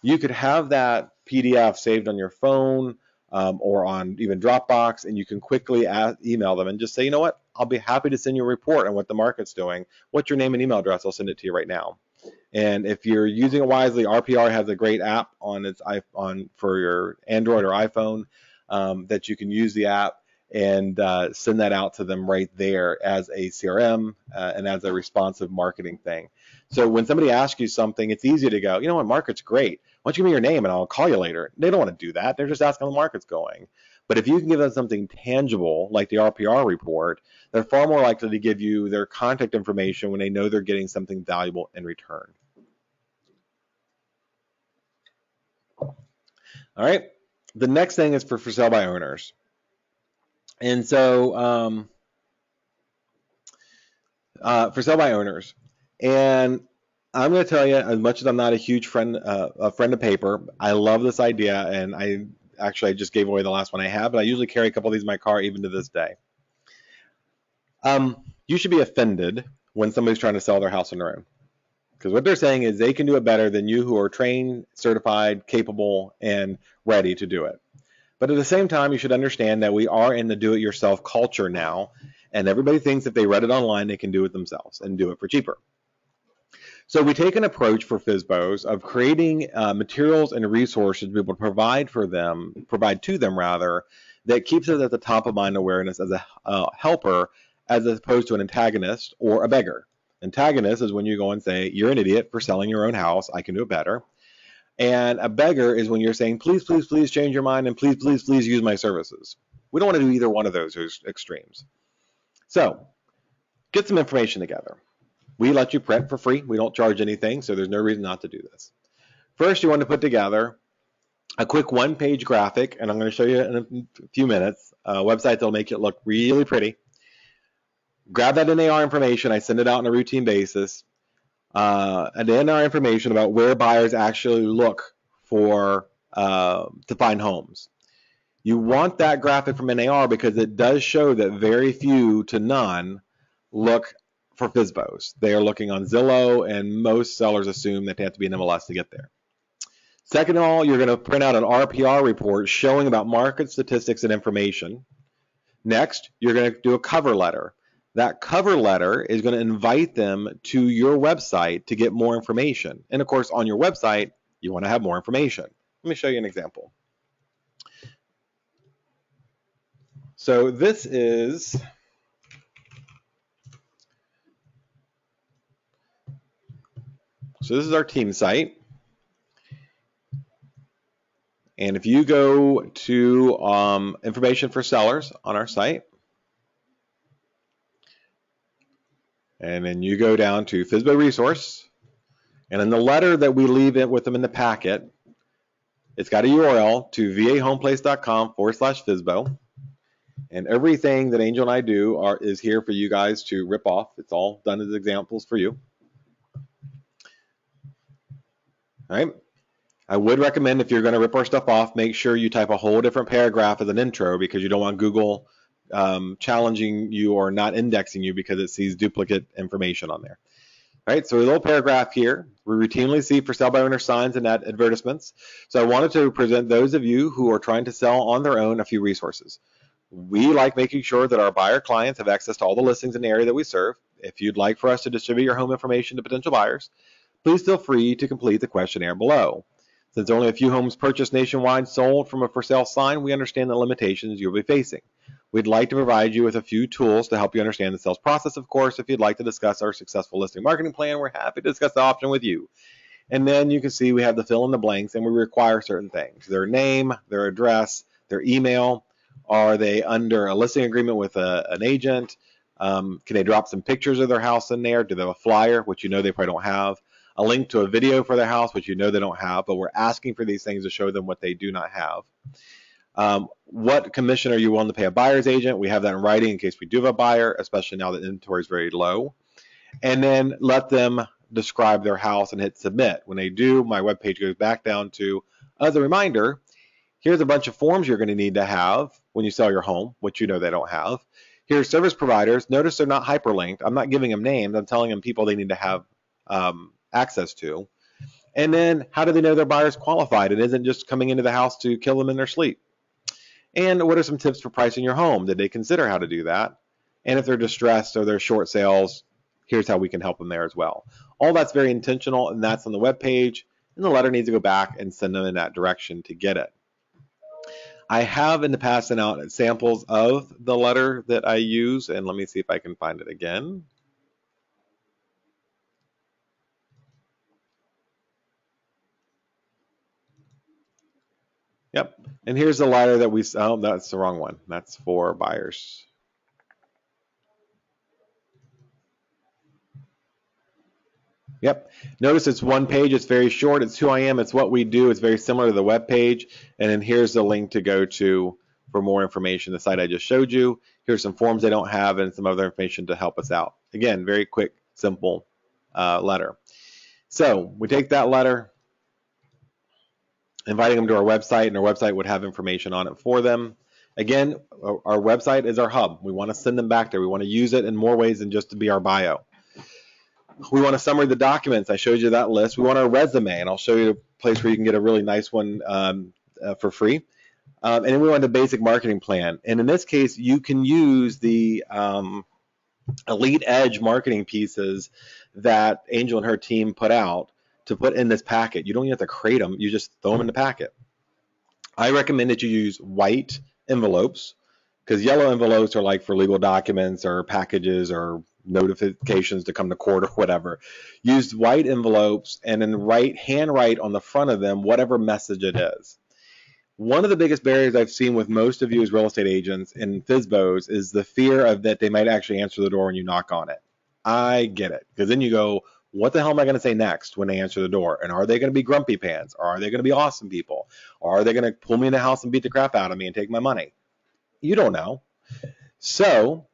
You could have that PDF saved on your phone or on even Dropbox, and you can quickly email them and just say, "You know what? I'll be happy to send you a report on what the market's doing. What's your name and email address? I'll send it to you right now." And if you're using it wisely, RPR has a great app on its iPhone for your Android or iPhone that you can use the app and send that out to them right there as a CRM and as a responsive marketing thing. So when somebody asks you something, it's easy to go, "You know what, market's great. Why don't you give me your name and I'll call you later." They don't want to do that. They're just asking how the market's going. But if you can give them something tangible like the RPR report, they're far more likely to give you their contact information when they know they're getting something valuable in return. All right. The next thing is for sale by owners. And so for sale by owners. And I'm going to tell you, as much as I'm not a huge friend of paper, I love this idea. And I just gave away the last one I have, but I usually carry a couple of these in my car even to this day. You should be offended when somebody's trying to sell their house on their own. Because what they're saying is they can do it better than you who are trained, certified, capable, and ready to do it. But at the same time, you should understand that we are in the do-it-yourself culture now, and everybody thinks if they read it online, they can do it themselves and do it for cheaper. So we take an approach for FSBOs of creating materials and resources to be able to provide to them, that keeps it at the top of mind awareness as a helper, as opposed to an antagonist or a beggar. Antagonist is when you go and say, "You're an idiot for selling your own house. I can do it better." And a beggar is when you're saying, "Please, please, please change your mind, and please, please, please use my services." We don't want to do either one of those extremes. So get some information together. We let you print for free. We don't charge anything, so there's no reason not to do this. First, you want to put together a quick one-page graphic, and I'm going to show you in a few minutes a website that'll make it look really pretty. Grab that NAR information. I send it out on a routine basis. And NAR information about where buyers actually look for to find homes. You want that graphic from NAR because it does show that very few to none look for FSBOs. They are looking on Zillow, and most sellers assume that they have to be in MLS to get there. Second of all, you're going to print out an RPR report showing about market statistics and information. Next, you're going to do a cover letter. That cover letter is going to invite them to your website to get more information. And of course, on your website, you want to have more information. Let me show you an example. So this is our team site. And if you go to information for sellers on our site, and then you go down to FSBO resource, and in the letter that we leave it with them in the packet, it's got a URL to vahomeplace.com/FSBO. And everything that Angel and I do is here for you guys to rip off. It's all done as examples for you. All right. I would recommend, if you're going to rip our stuff off, make sure you type a whole different paragraph as an intro, because you don't want Google challenging you or not indexing you because it sees duplicate information on there. All right, so a little paragraph here. We routinely see for sale by owner signs and advertisements. So I wanted to present those of you who are trying to sell on their own a few resources. We like making sure that our buyer clients have access to all the listings in the area that we serve. If you'd like for us to distribute your home information to potential buyers, please feel free to complete the questionnaire below. Since only a few homes purchased nationwide sold from a for sale sign, we understand the limitations you'll be facing. We'd like to provide you with a few tools to help you understand the sales process. Of course, if you'd like to discuss our successful listing marketing plan, we're happy to discuss the option with you. And then you can see we have the fill in the blanks, and we require certain things: their name, their address, their email. Are they under a listing agreement with an agent? Can they drop some pictures of their house in there? Do they have a flyer, which you know they probably don't have? A link to a video for their house, which you know they don't have, but we're asking for these things to show them what they do not have. What commission are you willing to pay a buyer's agent? We have that in writing in case we do have a buyer, especially now that inventory is very low. And then let them describe their house and hit submit. When they do, my webpage goes back down to, as a reminder, here's a bunch of forms you're going to need to have when you sell your home, which you know they don't have. Here's service providers. Notice they're not hyperlinked. I'm not giving them names. I'm telling them people they need to have access to. And then how do they know their buyer's qualified and isn't just coming into the house to kill them in their sleep? And what are some tips for pricing your home? Did they consider how to do that? And if they're distressed or they're short sales, here's how we can help them there as well. All that's very intentional, and that's on the web page, and the letter needs to go back and send them in that direction to get it. I have in the past sent out samples of the letter that I use, and let me see if I can find it again. Yep, and here's the letter that we, oh, that's the wrong one. That's for buyers. Yep. Notice it's one page. It's very short. It's who I am. It's what we do. It's very similar to the web page. And then here's the link to go to for more information. The site I just showed you. Here's some forms they don't have and some other information to help us out. Again, very quick, simple letter. So we take that letter, inviting them to our website, and our website would have information on it for them. Again, our website is our hub. We want to send them back there. We want to use it in more ways than just to be our bio. We want a summary of the documents. I showed you that list. We want our resume, and I'll show you a place where you can get a really nice one for free. And then we want the basic marketing plan. And in this case, you can use the Elite Edge marketing pieces that Angel and her team put out to put in this packet. You don't even have to create them. You just throw them in the packet. I recommend that you use white envelopes, because yellow envelopes are like for legal documents or packages or notifications to come to court or whatever. Use white envelopes and then handwrite on the front of them whatever message it is. One of the biggest barriers I've seen with most of you as real estate agents and FSBOs is the fear of that they might actually answer the door when you knock on it. I get it, because then you go, what the hell am I going to say next when they answer the door? And are they going to be grumpy pants? Or are they going to be awesome people? Or are they going to pull me in the house and beat the crap out of me and take my money? You don't know. So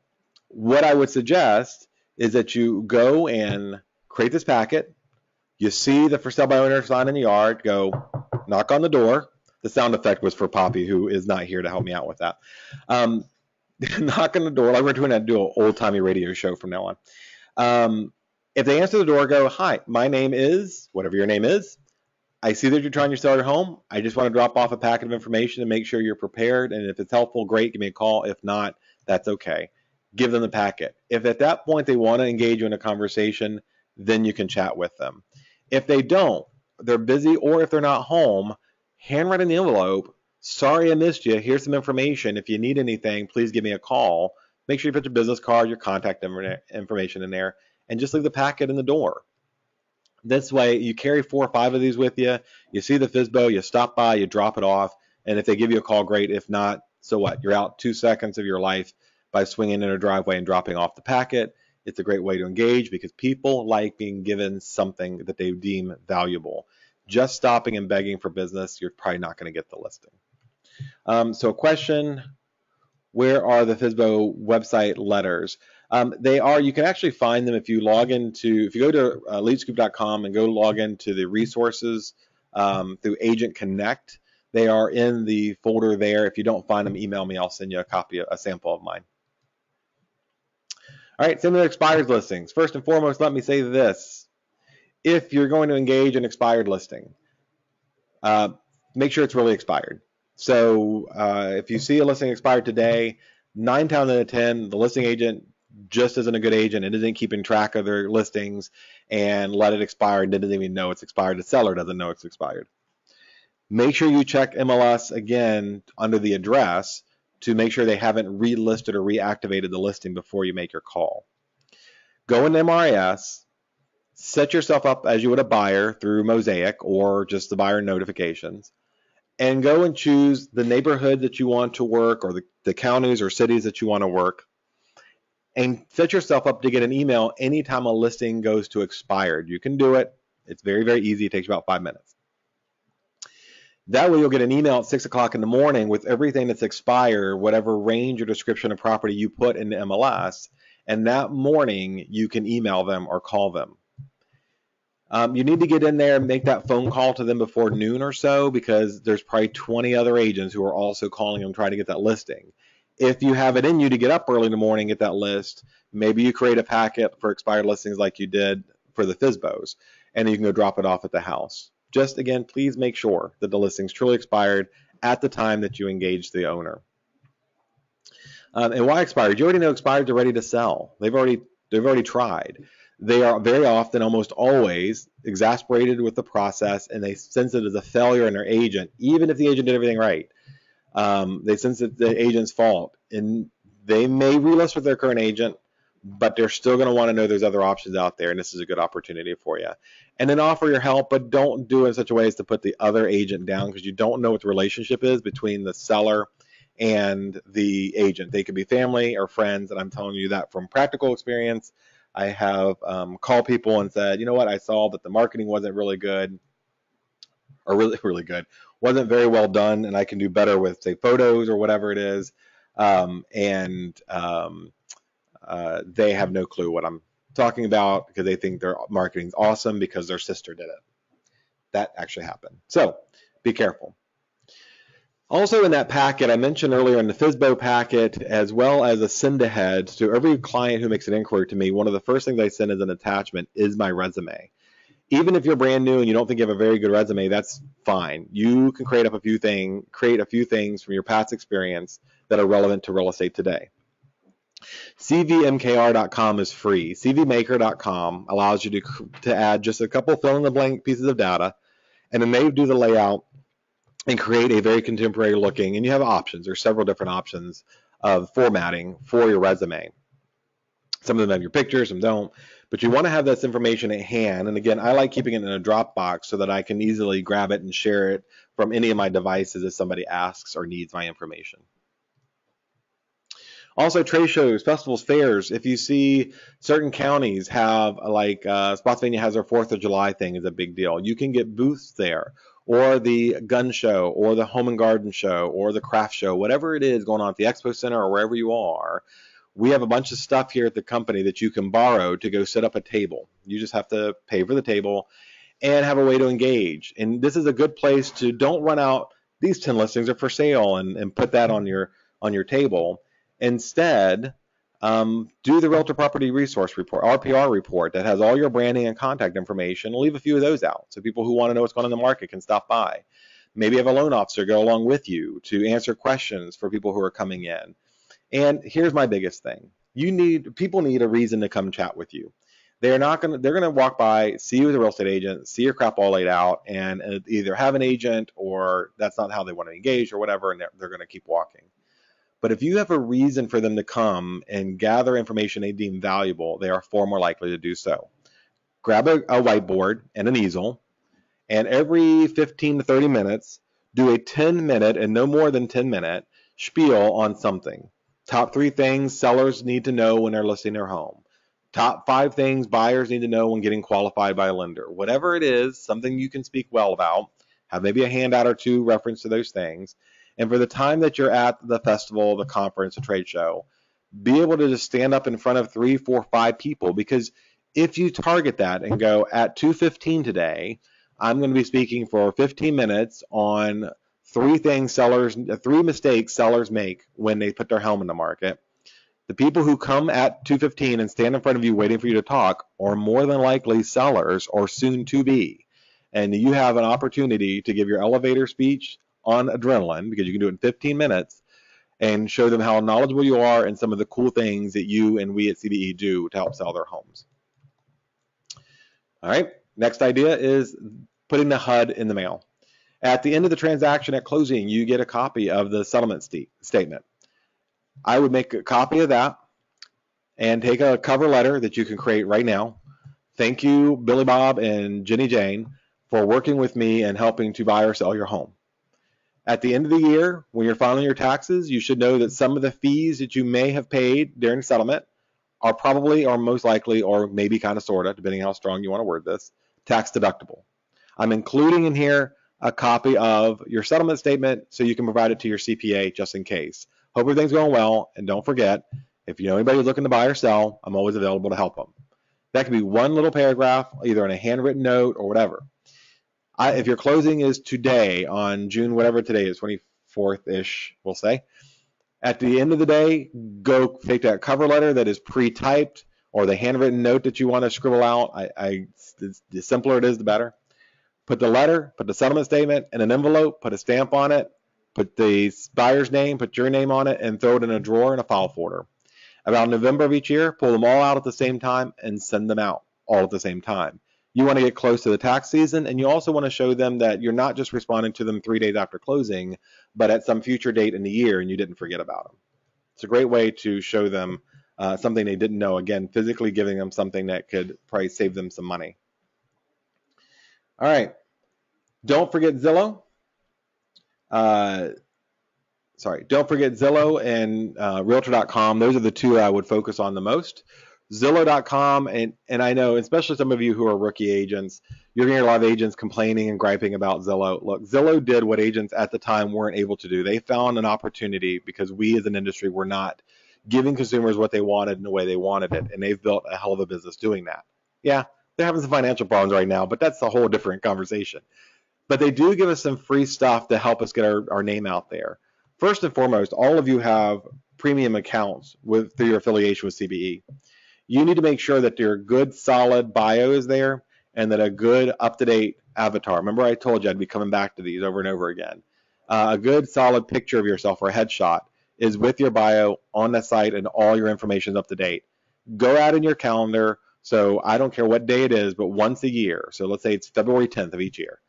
what I would suggest is that you go and create this packet. You see the for sale by owner sign in the yard, go knock on the door. The sound effect was for Poppy, who is not here to help me out with that. Knock on the door. Like we're going to do an old-timey radio show from now on. If they answer the door, go, hi, my name is, whatever your name is. I see that you're trying to sell your home. I just want to drop off a packet of information to make sure you're prepared. And if it's helpful, great, give me a call. If not, that's okay. Give them the packet. If at that point they want to engage you in a conversation, then you can chat with them. If they don't, they're busy, or if they're not home, handwrite in the envelope, sorry I missed you, here's some information. If you need anything, please give me a call. Make sure you put your business card, your contact information in there, and just leave the packet in the door. This way, you carry 4 or 5 of these with you. You see the FSBO, you stop by, you drop it off, and if they give you a call, great. If not, so what? You're out 2 seconds of your life by swinging in a driveway and dropping off the packet. It's a great way to engage because people like being given something that they deem valuable. Just stopping and begging for business, you're probably not going to get the listing. So a question, where are the FSBO website letters? They are, you can actually find them if you log into, if you go to leadscoop.com and go log into the resources through Agent Connect, they are in the folder there. If you don't find them, email me. I'll send you a copy, a sample of mine. All right, same with expired listings. First and foremost, let me say this. If you're going to engage an expired listing, make sure it's really expired. So if you see a listing expired today, 9 times out of 10, the listing agent just isn't a good agent and isn't keeping track of their listings and let it expire and didn't even know it's expired. The seller doesn't know it's expired. Make sure you check MLS again under the address to make sure they haven't relisted or reactivated the listing before you make your call. Go in MRIS, set yourself up as you would a buyer through Mosaic or just the buyer notifications, and go and choose the neighborhood that you want to work or the counties or cities that you want to work, and set yourself up to get an email anytime a listing goes to expired. You can do it. It's very, very easy. It takes about 5 minutes. That way you'll get an email at 6 o'clock in the morning with everything that's expired, whatever range or description of property you put in the MLS, and that morning you can email them or call them. You need to get in there and make that phone call to them before noon or so, because there's probably 20 other agents who are also calling them trying to get that listing. If you have it in you to get up early in the morning, get that list, maybe you create a packet for expired listings like you did for the FSBOs, and you can go drop it off at the house. Just again, please make sure that the listing's truly expired at the time that you engage the owner. And why expired? You already know expired are ready to sell. They've already tried. They are very often, almost always, exasperated with the process, and they sense it as a failure in their agent, even if the agent did everything right. They sense it's the agent's fault, and they may relist with their current agent, but they're still going to want to know there's other options out there, and this is a good opportunity for you. And then offer your help, but don't do it in such a way as to put the other agent down, because you don't know what the relationship is between the seller and the agent. They could be family or friends, and I'm telling you that from practical experience. I have called people and said, you know what, I saw that the marketing wasn't really good, or really good, wasn't very well done, and I can do better with, say, photos or whatever it is, they have no clue what I'm talking about because they think their marketing's awesome because their sister did it. That actually happened. So be careful. Also in that packet, I mentioned earlier in the FSBO packet, as well as a send ahead to every client who makes an inquiry to me, one of the first things I send as an attachment is my resume. Even if you're brand new and you don't think you have a very good resume, that's fine. You can create a few things from your past experience that are relevant to real estate today. CVMKR.com is free. CVmaker.com allows you to add just a couple fill-in-the-blank pieces of data, and then they do the layout and create a very contemporary looking, and you have options. There's several different options of formatting for your resume. Some of them have your pictures, some don't, but you want to have this information at hand. And again, I like keeping it in a Dropbox so that I can easily grab it and share it from any of my devices if somebody asks or needs my information. Also, trade shows, festivals, fairs. If you see certain counties have, like Spotsylvania has their 4th of July thing is a big deal. You can get booths there, or the gun show, or the home and garden show, or the craft show, whatever it is going on at the Expo Center or wherever you are. We have a bunch of stuff here at the company that you can borrow to go set up a table. You just have to pay for the table and have a way to engage. And this is a good place to don't run out, these 10 listings are for sale, and put that on your table. Instead, do the Realtor Property Resource Report, RPR report, that has all your branding and contact information. Leave a few of those out so people who want to know what's going on in the market can stop by. Maybe have a loan officer go along with you to answer questions for people who are coming in. And here's my biggest thing. People need a reason to come chat with you. They're going to walk by, see you as a real estate agent, see your crap all laid out, and either have an agent or that's not how they want to engage or whatever, and they're going to keep walking. But if you have a reason for them to come and gather information they deem valuable, they are far more likely to do so. Grab a whiteboard and an easel, and every 15 to 30 minutes, do a 10-minute and no more than 10-minute spiel on something. Top 3 things sellers need to know when they're listing their home. Top 5 things buyers need to know when getting qualified by a lender. Whatever it is, something you can speak well about, have maybe a handout or two reference to those things. And for the time that you're at the festival, the conference, the trade show, be able to just stand up in front of 3, 4, 5 people. Because if you target that and go, at 2:15 today, I'm going to be speaking for 15 minutes on 3 mistakes sellers make when they put their home in the market. The people who come at 2:15 and stand in front of you waiting for you to talk are more than likely sellers or soon to be. And you have an opportunity to give your elevator speech on adrenaline, because you can do it in 15 minutes, and show them how knowledgeable you are and some of the cool things that you and we at CBE do to help sell their homes. All right, next idea is putting the HUD in the mail. At the end of the transaction at closing, you get a copy of the settlement statement. I would make a copy of that and take a cover letter that you can create right now. Thank you, Billy Bob and Jenny Jane, for working with me and helping to buy or sell your home. At the end of the year, when you're filing your taxes, you should know that some of the fees that you may have paid during settlement are probably, or most likely, or maybe kind of sort of, depending how strong you want to word this, tax deductible. I'm including in here a copy of your settlement statement so you can provide it to your CPA just in case. Hope everything's going well, and don't forget, if you know anybody who's looking to buy or sell, I'm always available to help them. That could be one little paragraph, either in a handwritten note or whatever. If your closing is today on June, whatever today is, 24th-ish, we'll say, at the end of the day, go take that cover letter that is pre-typed or the handwritten note that you want to scribble out. The simpler it is, the better. Put the letter, put the settlement statement in an envelope, put a stamp on it, put the buyer's name, put your name on it, and throw it in a drawer in a file folder. About November of each year, pull them all out at the same time and send them out all at the same time. You want to get close to the tax season, and you also want to show them that you're not just responding to them 3 days after closing, but at some future date in the year, and you didn't forget about them. It's a great way to show them something they didn't know. Again, physically giving them something that could probably save them some money. All right. Don't forget Zillow. Don't forget Zillow and Realtor.com. Those are the two I would focus on the most. Zillow.com, and I know, especially some of you who are rookie agents, you're going to hear a lot of agents complaining and griping about Zillow. Look, Zillow did what agents at the time weren't able to do. They found an opportunity because we as an industry were not giving consumers what they wanted in the way they wanted it, and they've built a hell of a business doing that. Yeah, they're having some financial problems right now, but that's a whole different conversation. But they do give us some free stuff to help us get our name out there. First and foremost, all of you have premium accounts through your affiliation with CBE. You need to make sure that your good, solid bio is there and that a good, up-to-date avatar. Remember I told you I'd be coming back to these over and over again. A good, solid picture of yourself or a headshot is with your bio on the site and all your information is up to date. Go out in your calendar. So I don't care what day it is, but once a year. So let's say it's February 10th of each year.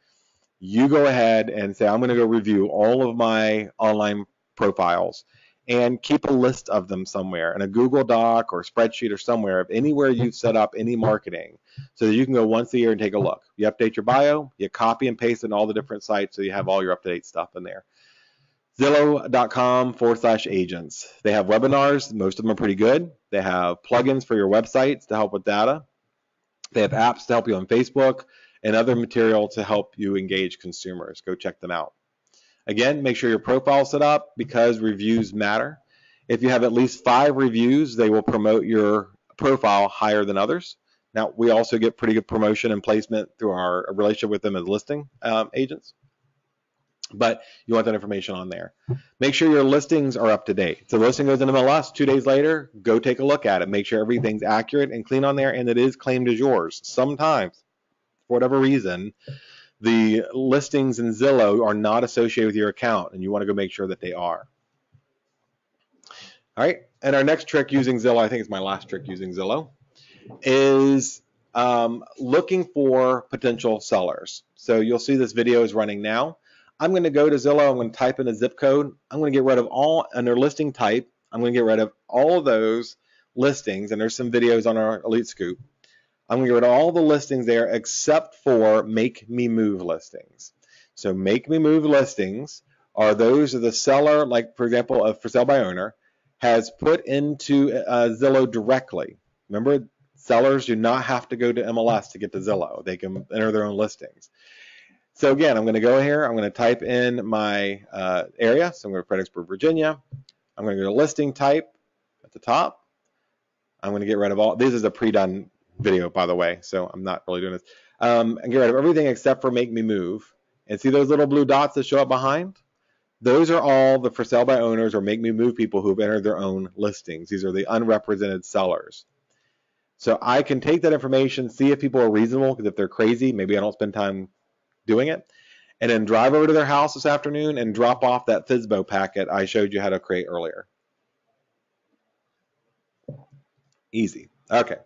You go ahead and say, I'm going to go review all of my online profiles and keep a list of them somewhere in a Google Doc or spreadsheet or somewhere, anywhere you've set up any marketing, so that you can go once a year and take a look. You update your bio, you copy and paste in all the different sites so you have all your up-to-date stuff in there. Zillow.com/agents. They have webinars. Most of them are pretty good. They have plugins for your websites to help with data. They have apps to help you on Facebook and other material to help you engage consumers. Go check them out. Again, make sure your profile is set up because reviews matter. If you have at least 5 reviews, they will promote your profile higher than others. Now, we also get pretty good promotion and placement through our relationship with them as listing agents. But you want that information on there. Make sure your listings are up to date. So the listing goes into MLS 2 days later, go take a look at it. Make sure everything's accurate and clean on there and it is claimed as yours. Sometimes, for whatever reason, the listings in Zillow are not associated with your account, and you want to go make sure that they are. All right, and our next trick using Zillow, I think it's my last trick using Zillow, is looking for potential sellers. So you'll see this video is running now. I'm going to go to Zillow, I'm going to type in a zip code, I'm going to get rid of all, under listing type, I'm going to get rid of all of those listings, and there's some videos on our Elite Scoop. I'm going to get rid of all the listings there except for Make Me Move listings. So Make Me Move listings are those of the seller, like for example, a for sale by owner, has put into Zillow directly. Remember, sellers do not have to go to MLS to get to Zillow. They can enter their own listings. So again, I'm going to go here. I'm going to type in my area. So I'm going to Fredericksburg, Virginia. I'm going to go to listing type at the top. I'm going to get rid of all. This is a pre-done video, by the way, so I'm not really doing this. And get rid of everything except for Make Me Move. And see those little blue dots that show up behind? Those are all the for sale by owners or Make Me Move people who've entered their own listings. These are the unrepresented sellers. So I can take that information, see if people are reasonable, because if they're crazy, maybe I don't spend time doing it. and then drive over to their house this afternoon and drop off that FSBO packet I showed you how to create earlier. Easy. Okay.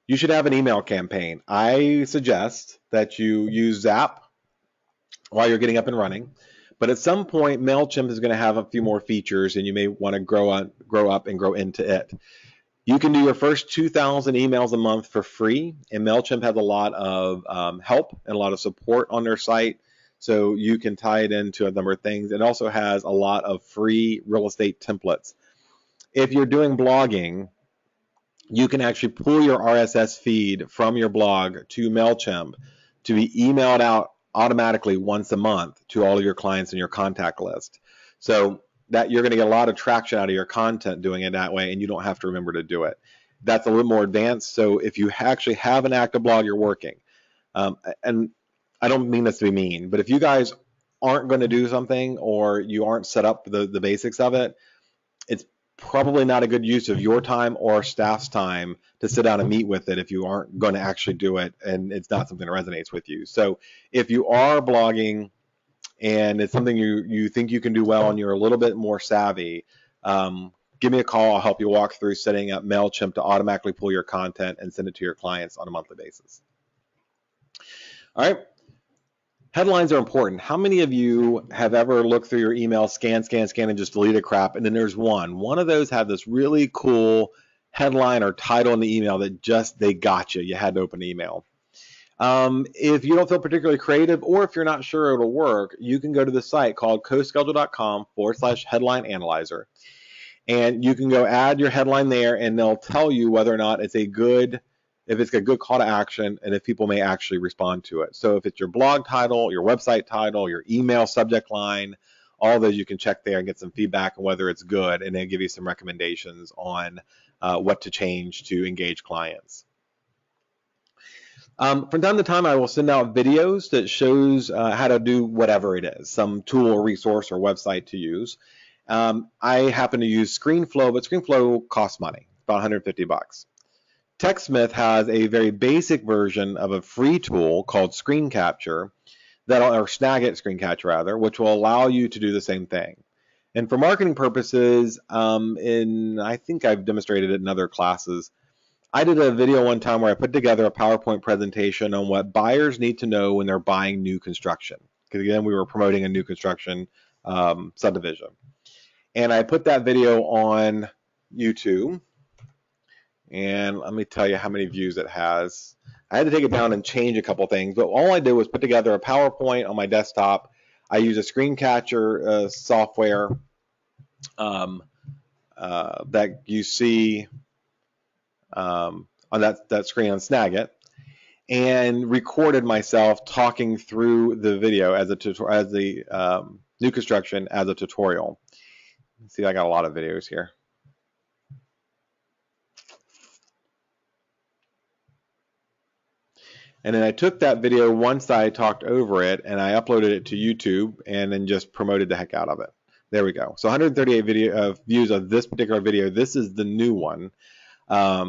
You should have an email campaign. I suggest that you use Zap while you're getting up and running. But at some point, MailChimp is going to have a few more features, and you may want to grow up and grow into it. You can do your first 2,000 emails a month for free, and MailChimp has a lot of help and a lot of support on their site, so you can tie it into a number of things. It also has a lot of free real estate templates. If you're doing blogging, you can actually pull your RSS feed from your blog to MailChimp to be emailed out automatically once a month to all of your clients in your contact list. So that you're going to get a lot of traction out of your content doing it that way, and you don't have to remember to do it. That's a little more advanced. So if you actually have an active blog, you're working. And I don't mean this to be mean, but if you guys aren't going to do something or you aren't set up the basics of it, it's probably not a good use of your time or staff's time to sit down and meet with it if you aren't going to actually do it and it's not something that resonates with you. So if you are blogging and it's something you think you can do well and you're a little bit more savvy, give me a call. I'll help you walk through setting up MailChimp to automatically pull your content and send it to your clients on a monthly basis. All right. Headlines are important. How many of you have ever looked through your email, scan, and just deleted crap? And then there's one. One of those had this really cool headline or title in the email that just, they got you. You had to open the email. If you don't feel particularly creative or if you're not sure it'll work, you can go to the site called coschedule.com/headline analyzer. And you can go add your headline there and they'll tell you whether or not it's a good call to action and if people may actually respond to it. So if it's your blog title, your website title, your email subject line, all those you can check there and get some feedback on whether it's good, and then give you some recommendations on what to change to engage clients. From time to time, I will send out videos that shows how to do whatever it is, some tool or resource or website to use. I happen to use ScreenFlow, but ScreenFlow costs money, about $150. TechSmith has a very basic version of a free tool called Screen Capture, or Snagit Screen Capture rather, which will allow you to do the same thing. And for marketing purposes, I think I've demonstrated it in other classes. I did a video one time where I put together a PowerPoint presentation on what buyers need to know when they're buying new construction. Because again, we were promoting a new construction subdivision. And I put that video on YouTube. And let me tell you how many views it has. I had to take it down and change a couple things, but all I did was put together a PowerPoint on my desktop. I use a screen capture software that you see on that screen on Snagit, and recorded myself talking through the video as the new construction as a tutorial. Let's see, I got a lot of videos here. And then I took that video once I talked over it and I uploaded it to YouTube and then just promoted the heck out of it. There we go. So 138 views of this particular video. This is the new one. Yeah,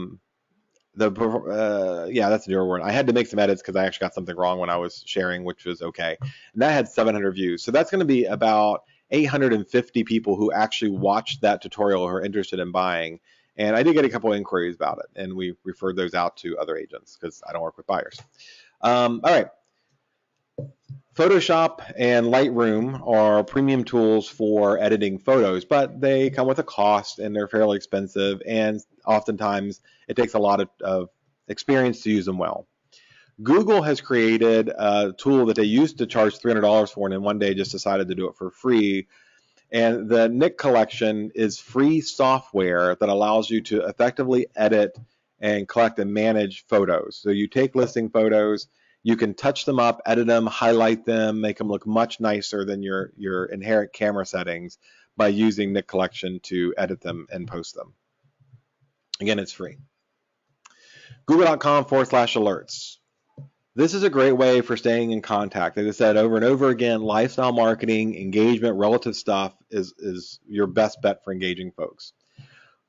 that's the newer one. I had to make some edits because I actually got something wrong when I was sharing, which was okay. And that had 700 views. So that's going to be about 850 people who actually watched that tutorial or are interested in buying. And I did get a couple of inquiries about it, and we referred those out to other agents because I don't work with buyers. All right. Photoshop and Lightroom are premium tools for editing photos, but they come with a cost and they're fairly expensive, and oftentimes it takes a lot of experience to use them well. Google has created a tool that they used to charge $300 for and in one day just decided to do it for free. And the Nick collection is free software that allows you to effectively edit and collect and manage photos. So you take listing photos, you can touch them up, edit them, highlight them, make them look much nicer than your inherent camera settings by using Nick collection to edit them and post them. Again, it's free. Google.com/alerts. This is a great way for staying in contact. As I said over and over again, lifestyle marketing, engagement, relative stuff is your best bet for engaging folks.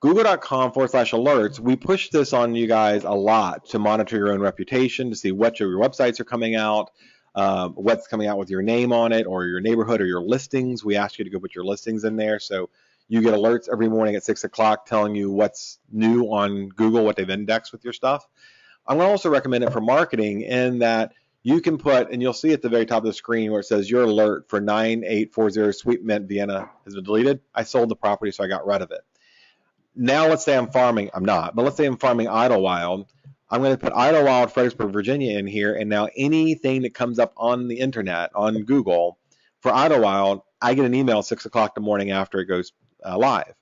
Google.com/alerts, we push this on you guys a lot to monitor your own reputation, to see what your websites are coming out, what's coming out with your name on it, or your neighborhood, or your listings. We ask you to go put your listings in there. So you get alerts every morning at 6 o'clock telling you what's new on Google, what they've indexed with your stuff. I'm going to also recommend it for marketing in that you can put, and you'll see at the very top of the screen where it says your alert for 9840 Sweet Mint Vienna has been deleted. I sold the property, so I got rid of it. Now let's say I'm farming, I'm not, but let's say I'm farming Idlewild. I'm going to put Idlewild, Fredericksburg, Virginia in here, and now anything that comes up on the internet, on Google, for Idlewild, I get an email at 6 o'clock the morning after it goes live.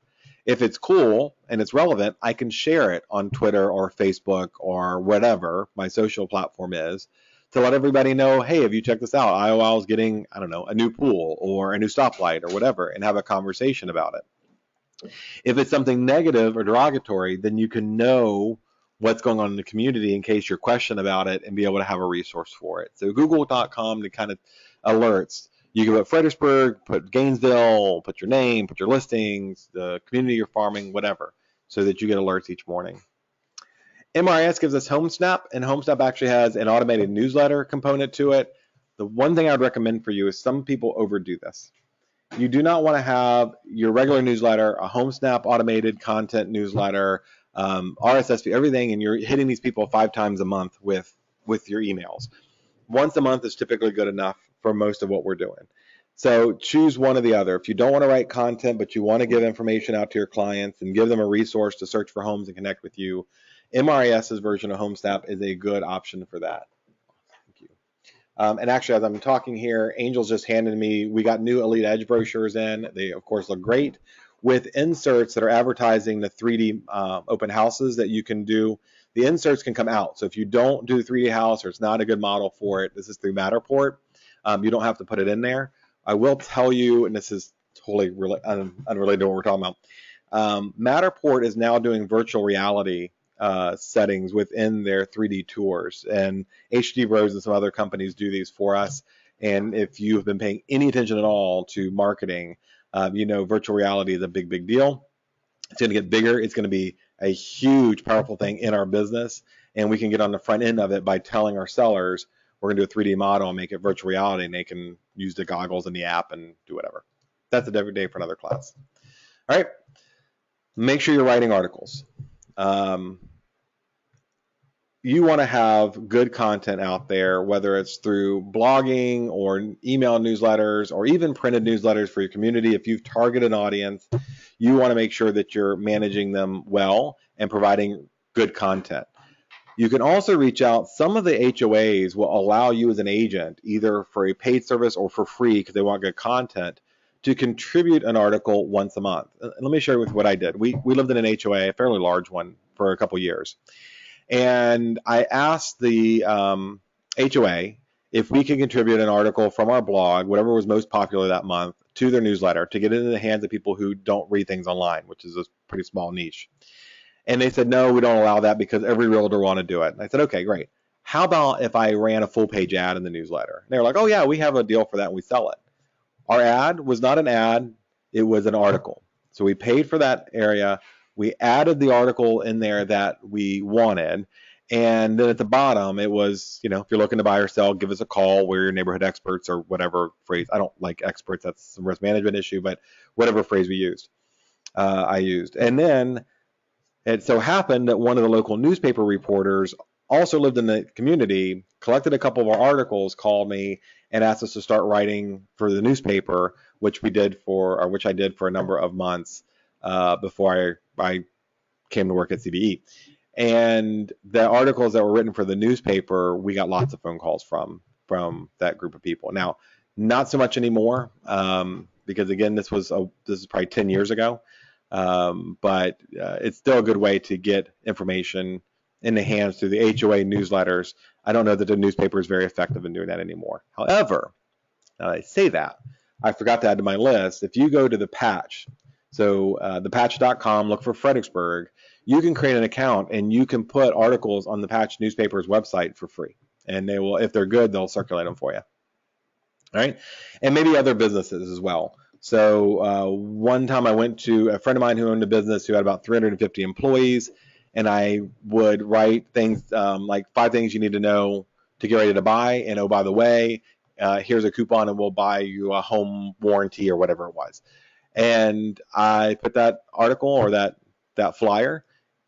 If it's cool and it's relevant, I can share it on Twitter or Facebook or whatever my social platform is to let everybody know, hey, have you checked this out? Idlewild's getting, I don't know, a new pool or a new stoplight or whatever, and have a conversation about it. If it's something negative or derogatory, then you can know what's going on in the community in case you're questioned about it and be able to have a resource for it. So google.com to kind of alerts. You can put Fredericksburg, put Gainesville, put your name, put your listings, the community you're farming, whatever, so that you get alerts each morning. MRS gives us HomeSnap, and HomeSnap actually has an automated newsletter component to it. The one thing I'd recommend for you is some people overdo this. You do not want to have your regular newsletter, a HomeSnap automated content newsletter, RSS feed, everything, and you're hitting these people 5 times a month with your emails. Once a month is typically good enough for most of what we're doing. So choose one or the other. If you don't want to write content, but you want to give information out to your clients and give them a resource to search for homes and connect with you, MRES's version of HomeSnap is a good option for that. Thank you. And actually, as I'm talking here, Angel's just handed me, we got new Elite Edge brochures in. They, of course, look great with inserts that are advertising the 3D open houses that you can do. The inserts can come out. So if you don't do the 3D house or it's not a good model for it, this is through Matterport. You don't have to put it in there. I will tell you, and this is totally unrelated to what we're talking about, Matterport is now doing virtual reality settings within their 3D tours, and HD Bros and some other companies do these for us. And if you've been paying any attention at all to marketing, you know virtual reality is a big deal. It's going to get bigger. It's going to be a huge, powerful thing in our business, and we can get on the front end of it by telling our sellers we're going to do a 3D model and make it virtual reality, and they can use the goggles in the app and do whatever. That's a every day for another class. All right. Make sure you're writing articles. You want to have good content out there, whether it's through blogging or email newsletters or even printed newsletters for your community. If you've targeted an audience, you want to make sure that you're managing them well and providing good content. You can also reach out. Some of the HOAs will allow you as an agent, either for a paid service or for free because they want good content, to contribute an article once a month. Let me share with you what I did. We lived in an HOA, a fairly large one, for a couple years. And I asked the HOA if we could contribute an article from our blog, whatever was most popular that month, to their newsletter to get it into the hands of people who don't read things online, which is a pretty small niche. And they said, no, we don't allow that because every realtor want to do it. And I said, okay, great. How about if I ran a full page ad in the newsletter? And they were like, oh yeah, we have a deal for that and we sell it. Our ad was not an ad, it was an article. So we paid for that area. We added the article in there that we wanted. And then at the bottom, it was, you know, if you're looking to buy or sell, give us a call. We're your neighborhood experts, or whatever phrase. I don't like experts. That's a risk management issue, but whatever phrase we used, I used. And then it so happened that one of the local newspaper reporters also lived in the community, collected a couple of our articles, called me, and asked us to start writing for the newspaper, which I did for a number of months before I came to work at CBE. And the articles that were written for the newspaper, we got lots of phone calls from that group of people. Now, not so much anymore, because again, this is probably 10 years ago. But it's still a good way to get information in the hands through the HOA newsletters. I don't know that the newspaper is very effective in doing that anymore. However, now I say that, I forgot to add to my list. If you go to the Patch, so thepatch.com, look for Fredericksburg, you can create an account and you can put articles on the Patch newspaper's website for free. And they will, if they're good, they'll circulate them for you. All right, and maybe other businesses as well. So one time I went to a friend of mine who owned a business who had about 350 employees, and I would write things like 5 things you need to know to get ready to buy, and oh, by the way, here's a coupon and we'll buy you a home warranty or whatever it was. And I put that article or that flyer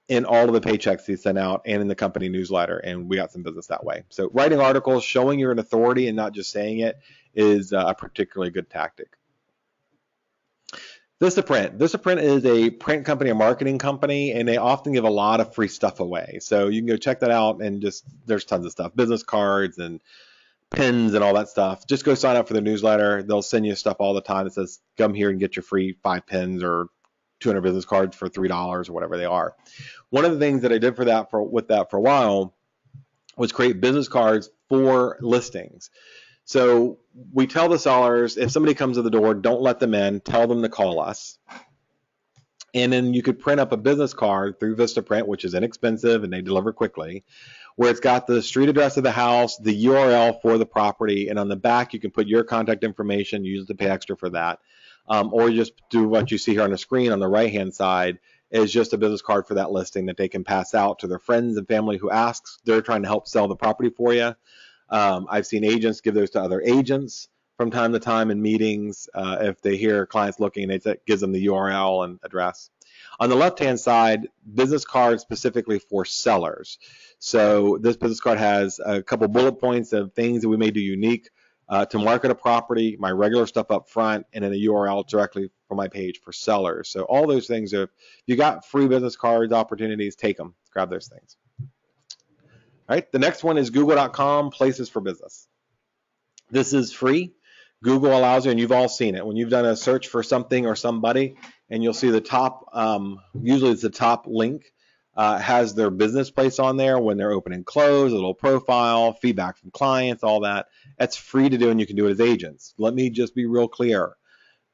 in all of the paychecks he sent out and in the company newsletter, and we got some business that way. So writing articles, showing you're an authority and not just saying it, is a particularly good tactic. Vistaprint. Vistaprint is a print company, a marketing company, and they often give a lot of free stuff away. So you can go check that out, and just there's tons of stuff, business cards and pins and all that stuff. Just go sign up for the newsletter. They'll send you stuff all the time that says, come here and get your free 5 pins or 200 business cards for $3 or whatever they are. One of the things that I did with that for a while was create business cards for listings. So we tell the sellers, if somebody comes to the door, don't let them in, tell them to call us. And then you could print up a business card through Vistaprint, which is inexpensive and they deliver quickly, where it's got the street address of the house, the URL for the property, and on the back you can put your contact information, you to pay extra for that. Or just do what you see here on the screen on the right-hand side is just a business card for that listing that they can pass out to their friends and family who asks. They're trying to help sell the property for you. I've seen agents give those to other agents from time to time in meetings if they hear clients looking, it gives them the URL and address. On the left-hand side, business cards specifically for sellers. So this business card has a couple bullet points of things that we may do unique to market a property, my regular stuff up front, and then a URL directly from my page for sellers. So all those things, if you got free business cards opportunities, take them, grab those things. All right, the next one is google.com, places for business. This is free. Google allows you, and you've all seen it, when you've done a search for something or somebody, and you'll see the top, usually it's the top link, has their business place on there when they're open and close, a little profile, feedback from clients, all that. That's free to do, and you can do it as agents. Let me just be real clear.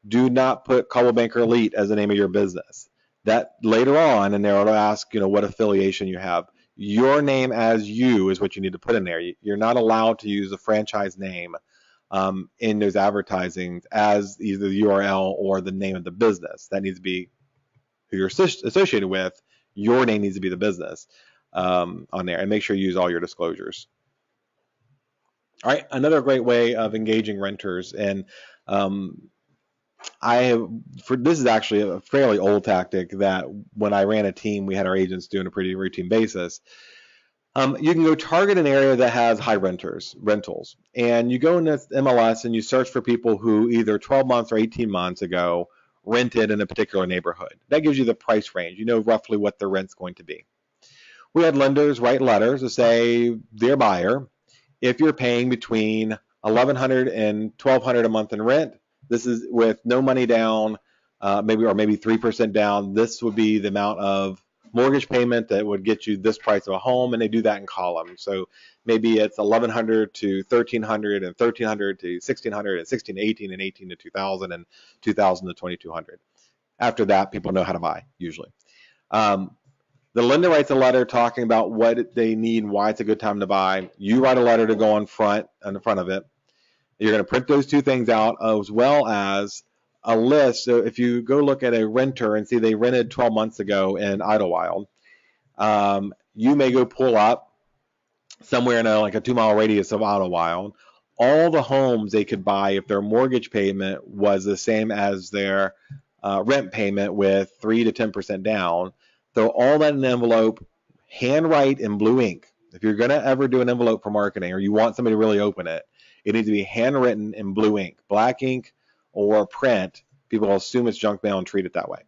Do not put Coldwell Banker Elite as the name of your business. That later on, and they'll ask, what affiliation you have. Your name as you is what you need to put in there. You're not allowed to use a franchise name in those advertisings as either the URL or the name of the business. That needs to be who you're associated with. Your name needs to be the business on there, and make sure you use all your disclosures. All right, another great way of engaging renters, and this is actually a fairly old tactic that when I ran a team, we had our agents do on a pretty routine basis. You can go target an area that has high rentals, and you go in this MLS and you search for people who either 12 months or 18 months ago rented in a particular neighborhood. That gives you the price range. You know roughly what the rent's going to be. We had lenders write letters to say, dear buyer, if you're paying between $1,100 and $1,200 a month in rent, this is with no money down, maybe 3% down, this would be the amount of mortgage payment that would get you this price of a home, and they do that in columns. So maybe it's $1,100 to $1,300 and $1,300 to $1,600 and $1,600 to $1,800 and $1,800 to $2,000 and $2,000 to $2,200. After that, people know how to buy usually. The lender writes a letter talking about what they need and why it's a good time to buy. You write a letter to go on the front of it. You're going to print those two things out as well as a list. So if you go look at a renter and see they rented 12 months ago in Idlewild, you may go pull up somewhere in a 2-mile radius of Idlewild all the homes they could buy if their mortgage payment was the same as their rent payment with 3 to 10% down. Throw all that in an envelope, handwrite in blue ink. If you're going to ever do an envelope for marketing or you want somebody to really open it, it needs to be handwritten in blue ink. Black ink or print, people will assume it's junk mail and treat it that way.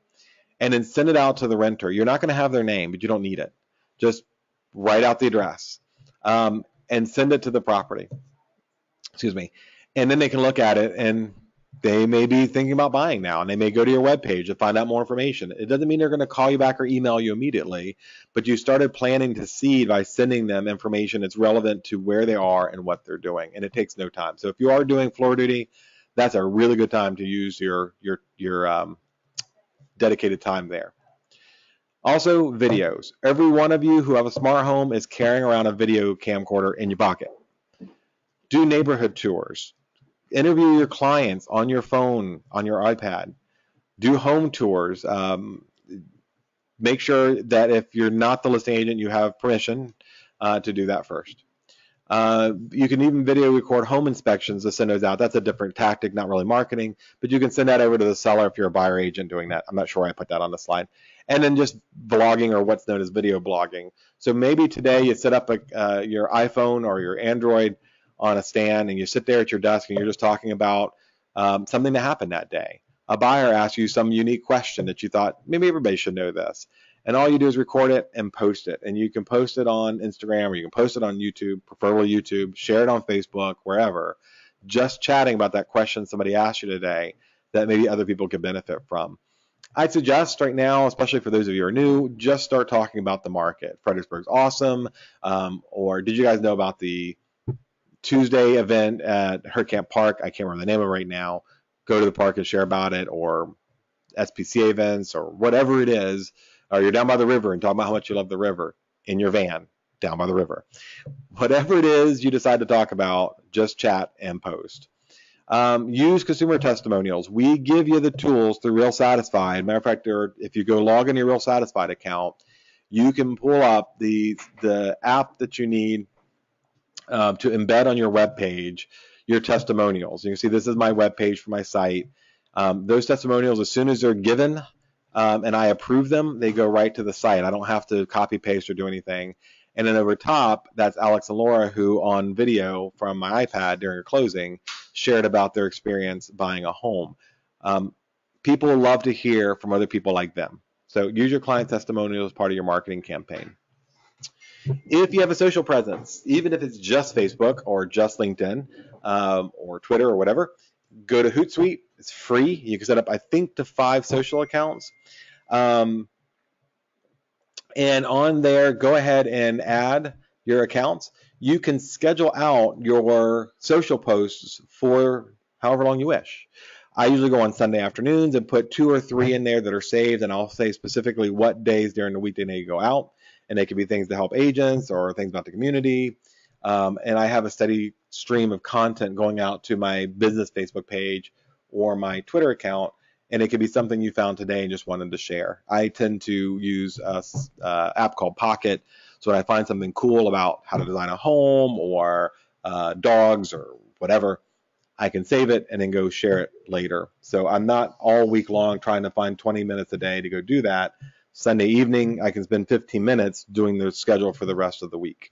And then send it out to the renter. You're not going to have their name, but you don't need it. Just write out the address and send it to the property. Excuse me. And then they can look at it, and they may be thinking about buying now, and they may go to your webpage to find out more information. It doesn't mean they're going to call you back or email you immediately, but you started planting to seed by sending them information that's relevant to where they are and what they're doing, and it takes no time. So if you are doing floor duty, that's a really good time to use your dedicated time there. Also, videos. Every one of you who have a smart home is carrying around a video camcorder in your pocket. Do neighborhood tours. Interview your clients on your phone, on your iPad. Do home tours. Make sure that if you're not the listing agent, you have permission to do that first. You can even video record home inspections to send those out. That's a different tactic, not really marketing, but you can send that over to the seller if you're a buyer agent doing that. I'm not sure why I put that on the slide. And then just blogging, or what's known as video blogging. So maybe today you set up your iPhone or your Android on a stand, and you sit there at your desk and you're just talking about something that happened that day. A buyer asks you some unique question that you thought maybe everybody should know this. And all you do is record it and post it. And you can post it on Instagram, or you can post it on YouTube, preferably YouTube, share it on Facebook, wherever. Just chatting about that question somebody asked you today that maybe other people could benefit from. I'd suggest right now, especially for those of you who are new, just start talking about the market. Fredericksburg's awesome. Or did you guys know about the Tuesday event at Hurtcamp Park? I can't remember the name of it right now. Go to the park and share about it, or SPCA events, or whatever it is. Or you're down by the river and talk about how much you love the river in your van down by the river. Whatever it is you decide to talk about, just chat and post. Use consumer testimonials. We give you the tools through Real Satisfied. Matter of fact, if you go log into your Real Satisfied account, you can pull up the app that you need to embed on your web page your testimonials. You can see this is my web page for my site. Those testimonials, as soon as they're given and I approve them, they go right to the site. I don't have to copy paste or do anything. And then over top, that's Alex and Laura, who on video from my iPad during a closing shared about their experience buying a home. People love to hear from other people like them. So use your client testimonial as part of your marketing campaign. If you have a social presence, even if it's just Facebook or just LinkedIn or Twitter or whatever, go to Hootsuite. It's free. You can set up, I think, to 5 social accounts. And on there, go ahead and add your accounts. You can schedule out your social posts for however long you wish. I usually go on Sunday afternoons and put 2 or 3 in there that are saved, and I'll say specifically what days during the week they need to go out. And they could be things to help agents or things about the community. And I have a steady stream of content going out to my business Facebook page or my Twitter account, and it could be something you found today and just wanted to share. I tend to use an app called Pocket, so when I find something cool about how to design a home or dogs or whatever, I can save it and then go share it later. So I'm not all week long trying to find 20 minutes a day to go do that. Sunday evening, I can spend 15 minutes doing the schedule for the rest of the week.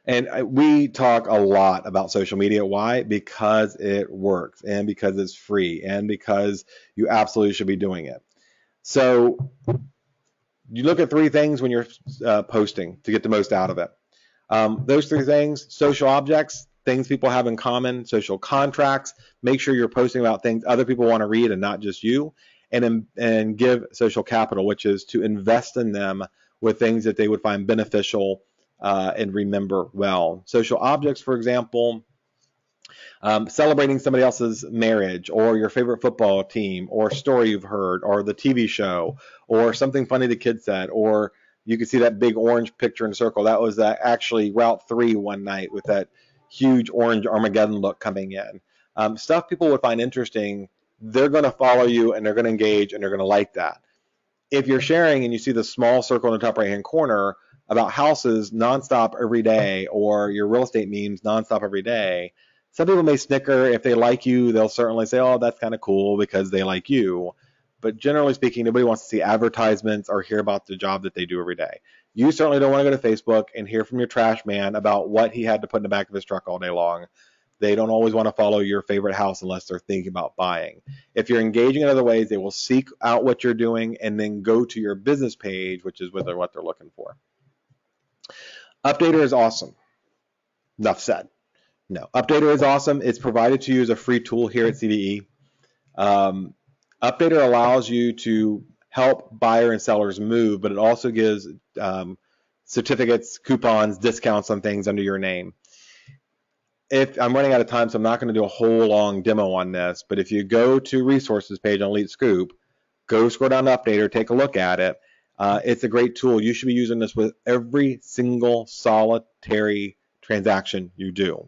And we talk a lot about social media. Why? Because it works, and because it's free, and because you absolutely should be doing it. So you look at 3 things when you're posting to get the most out of it. Those 3 things: social objects, things people have in common; social contracts, make sure you're posting about things other people want to read and not just you; and give social capital, which is to invest in them with things that they would find beneficial and remember well. Social objects, for example, celebrating somebody else's marriage, or your favorite football team, or story you've heard, or the TV show, or something funny the kid said, or you can see that big orange picture in a circle. That was actually Route 3 one night with that huge orange Armageddon look coming in. Stuff people would find interesting. They're going to follow you, and they're going to engage, and they're going to like that. If you're sharing and you see the small circle in the top right-hand corner about houses nonstop every day, or your real estate memes nonstop every day, some people may snicker. If they like you, they'll certainly say, oh, that's kind of cool because they like you. But generally speaking, nobody wants to see advertisements or hear about the job that they do every day. You certainly don't want to go to Facebook and hear from your trash man about what he had to put in the back of his truck all day long. They don't always want to follow your favorite house unless they're thinking about buying. If you're engaging in other ways, they will seek out what you're doing and then go to your business page, which is what they're looking for. Updater is awesome. Enough said. No, Updater is awesome. It's provided to you as a free tool here at CVE. Updater allows you to help buyer and sellers move, but it also gives certificates, coupons, discounts on things under your name. If I'm running out of time, so I'm not going to do a whole long demo on this, but if you go to resources page on Elite Scoop, go scroll down to Updater, take a look at it. It's a great tool. You should be using this with every single solitary transaction you do.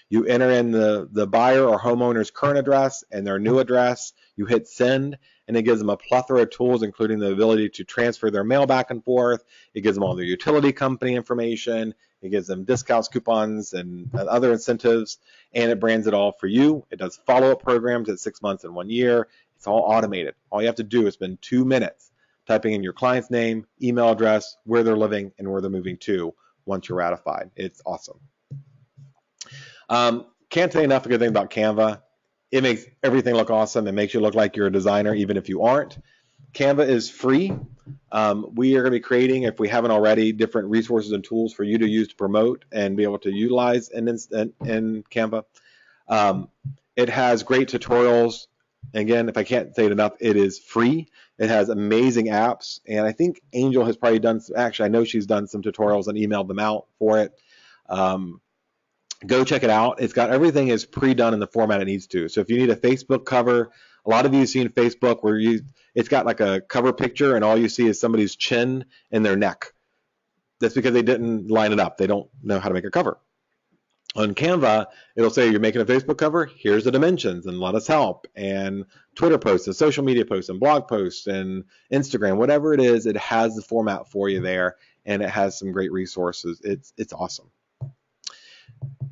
You enter in the buyer or homeowner's current address and their new address, you hit send, and it gives them a plethora of tools, including the ability to transfer their mail back and forth. It gives them all their utility company information. It gives them discounts, coupons, and other incentives, and it brands it all for you. It does follow-up programs at 6 months and 1 year. It's all automated. All you have to do is spend 2 minutes typing in your client's name, email address, where they're living, and where they're moving to once you're ratified. It's awesome. Can't say enough a good thing about Canva. It makes everything look awesome. It makes you look like you're a designer, even if you aren't. Canva is free. We are going to be creating, if we haven't already, different resources and tools for you to use to promote and be able to utilize in Canva. It has great tutorials. Again, if I can't say it enough, it is free. It has amazing apps, and I think Angel has probably done, actually I know she's done some tutorials and emailed them out for it. Go check it out. It's got everything is pre-done in the format it needs to. So if you need a Facebook cover, a lot of you have seen Facebook where it's got like a cover picture and all you see is somebody's chin and their neck. That's because they didn't line it up. They don't know how to make a cover. On Canva, it'll say you're making a Facebook cover, here's the dimensions and let us help. And Twitter posts and social media posts and blog posts and Instagram, whatever it is, it has the format for you there, and it has some great resources. It's awesome.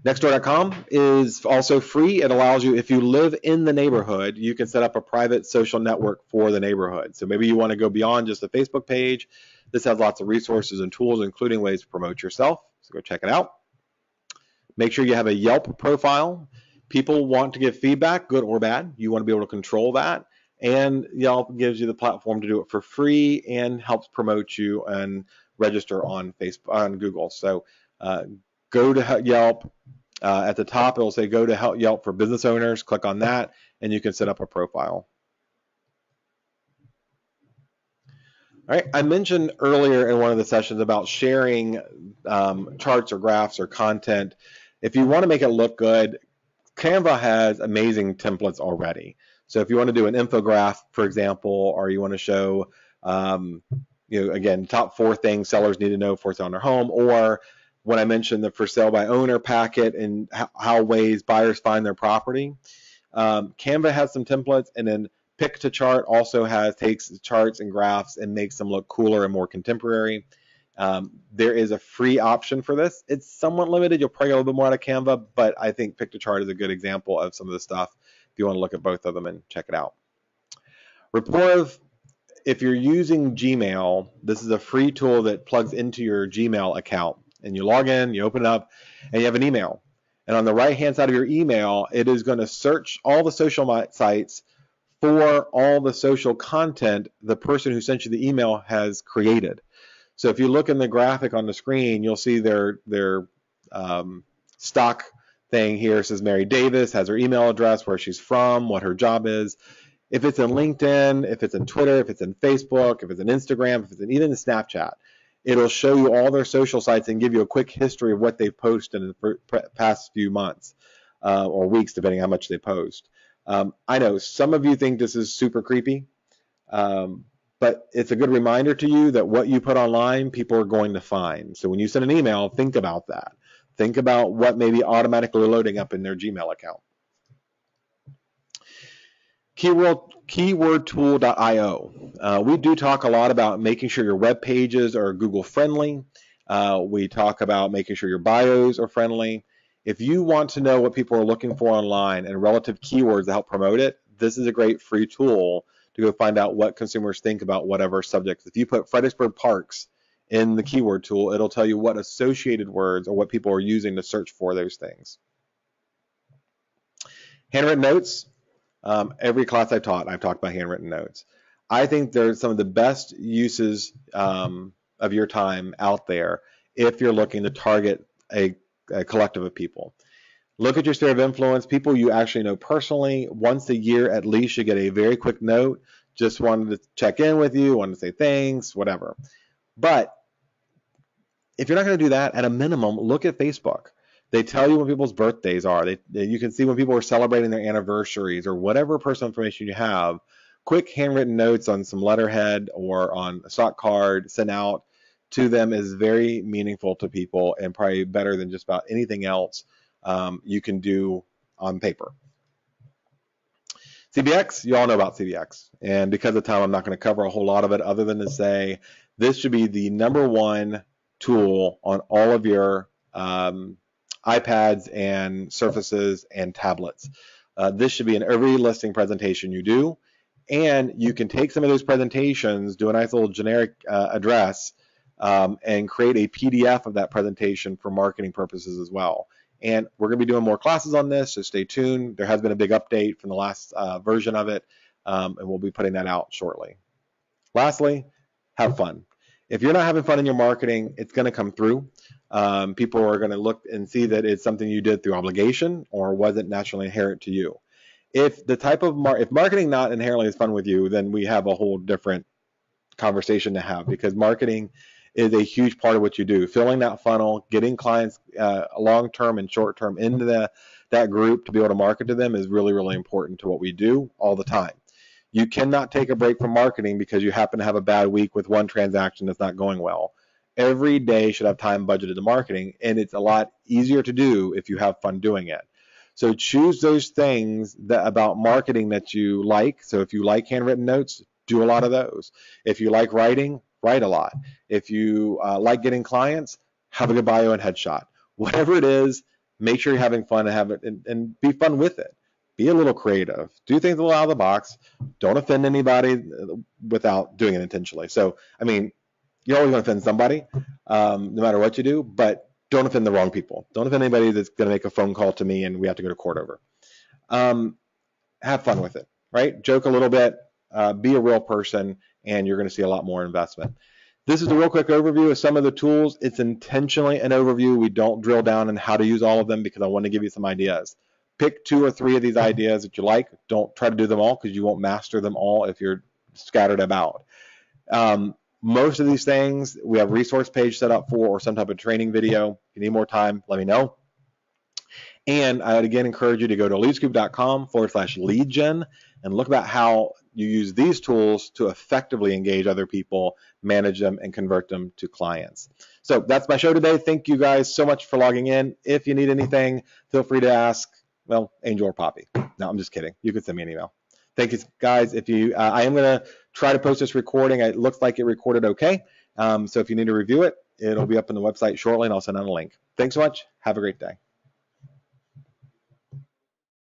Nextdoor.com is also free. It allows you, if you live in the neighborhood, you can set up a private social network for the neighborhood. So maybe you want to go beyond just a Facebook page. This has lots of resources and tools, including ways to promote yourself. So go check it out. Make sure you have a Yelp profile. People want to give feedback, good or bad. You want to be able to control that. And Yelp gives you the platform to do it for free and helps promote you and register on Facebook, on Google. So go to Yelp. At the top, it will say go to Yelp for business owners. Click on that, and you can set up a profile. All right, I mentioned earlier in one of the sessions about sharing charts or graphs or content. If you want to make it look good, Canva has amazing templates already. So if you want to do an infograph, for example, or you want to show, again, top 4 things sellers need to know before selling their home, or when I mentioned the for sale by owner packet and how ways buyers find their property, Canva has some templates, and then Pick to Chart also takes charts and graphs and makes them look cooler and more contemporary. There is a free option for this. It's somewhat limited. You'll probably get a little bit more out of Canva, but I think Pick to Chart is a good example of some of the stuff if you want to look at both of them and check it out. Rapportive, if you're using Gmail, this is a free tool that plugs into your Gmail account. And you log in, you open it up, and you have an email. And on the right-hand side of your email, it is going to search all the social sites for all the social content the person who sent you the email has created. So if you look in the graphic on the screen, you'll see their stock thing here. It says Mary Davis, has her email address, where she's from, what her job is. If it's in LinkedIn, if it's in Twitter, if it's in Facebook, if it's in Instagram, if it's even in Snapchat, it'll show you all their social sites and give you a quick history of what they've posted in the past few months or weeks, depending on how much they post. I know some of you think this is super creepy, but it's a good reminder to you that what you put online, people are going to find. So when you send an email, think about that. Think about what may be automatically loading up in their Gmail account. Keywordtool.io. We do talk a lot about making sure your web pages are Google friendly. We talk about making sure your bios are friendly. If you want to know what people are looking for online and relative keywords to help promote it, this is a great free tool to go find out what consumers think about whatever subjects. If you put Fredericksburg Parks in the keyword tool, it'll tell you what associated words or what people are using to search for those things. Handwritten notes. Every class I've talked about handwritten notes. I think they're some of the best uses of your time out there if you're looking to target a collective of people. Look at your sphere of influence, people you actually know personally. Once a year at least you get a very quick note, just wanted to check in with you, wanted to say thanks, whatever. But if you're not going to do that, at a minimum, look at Facebook. They tell you when people's birthdays are. You can see when people are celebrating their anniversaries or whatever personal information you have. Quick handwritten notes on some letterhead or on a stock card sent out to them is very meaningful to people and probably better than just about anything else you can do on paper. CBX, you all know about CBX. And because of time, I'm not going to cover a whole lot of it other than to say this should be the #1 tool on all of your iPads and Surfaces and tablets. This should be in every listing presentation you do. And you can take some of those presentations, do a nice little generic address, and create a PDF of that presentation for marketing purposes as well. And we're going to be doing more classes on this, so stay tuned. There has been a big update from the last version of it, and we'll be putting that out shortly. Lastly, have fun. If you're not having fun in your marketing, it's going to come through. People are going to look and see that it's something you did through obligation or wasn't naturally inherent to you. If the type of if marketing not inherently is fun with you, then we have a whole different conversation to have, because marketing is a huge part of what you do. Filling that funnel, getting clients long-term and short-term into that group to be able to market to them is really, really important to what we do all the time. You cannot take a break from marketing because you happen to have a bad week with one transaction that's not going well. Every day should have time budgeted to marketing, and it's a lot easier to do if you have fun doing it. So choose those things about marketing that you like. So if you like handwritten notes, do a lot of those. If you like writing, write a lot. If you like getting clients, have a good bio and headshot. Whatever it is, make sure you're having fun and have it and be fun with it. Be a little creative. Do things a little out of the box. Don't offend anybody without doing it intentionally. So, I mean, you're always going to offend somebody, no matter what you do, but don't offend the wrong people. Don't offend anybody that's going to make a phone call to me and we have to go to court over. Have fun with it, right? Joke a little bit, be a real person, and you're going to see a lot more investment. This is a real quick overview of some of the tools. It's intentionally an overview. We don't drill down on how to use all of them because I want to give you some ideas. Pick 2 or 3 of these ideas that you like. Don't try to do them all because you won't master them all if you're scattered about. Most of these things we have a resource page set up for, or some type of training video. If you need more time, let me know. And I would again encourage you to go to leadscoop.com/lead gen and look about how you use these tools to effectively engage other people, manage them, and convert them to clients. So that's my show today. Thank you guys so much for logging in. If you need anything, feel free to ask, well, Angel or Poppy. No, I'm just kidding. You can send me an email. Thank you, guys. If you, I am going to try to post this recording. It looks like it recorded okay. So if you need to review it, it'll be up on the website shortly, and I'll send out a link. Thanks so much. Have a great day.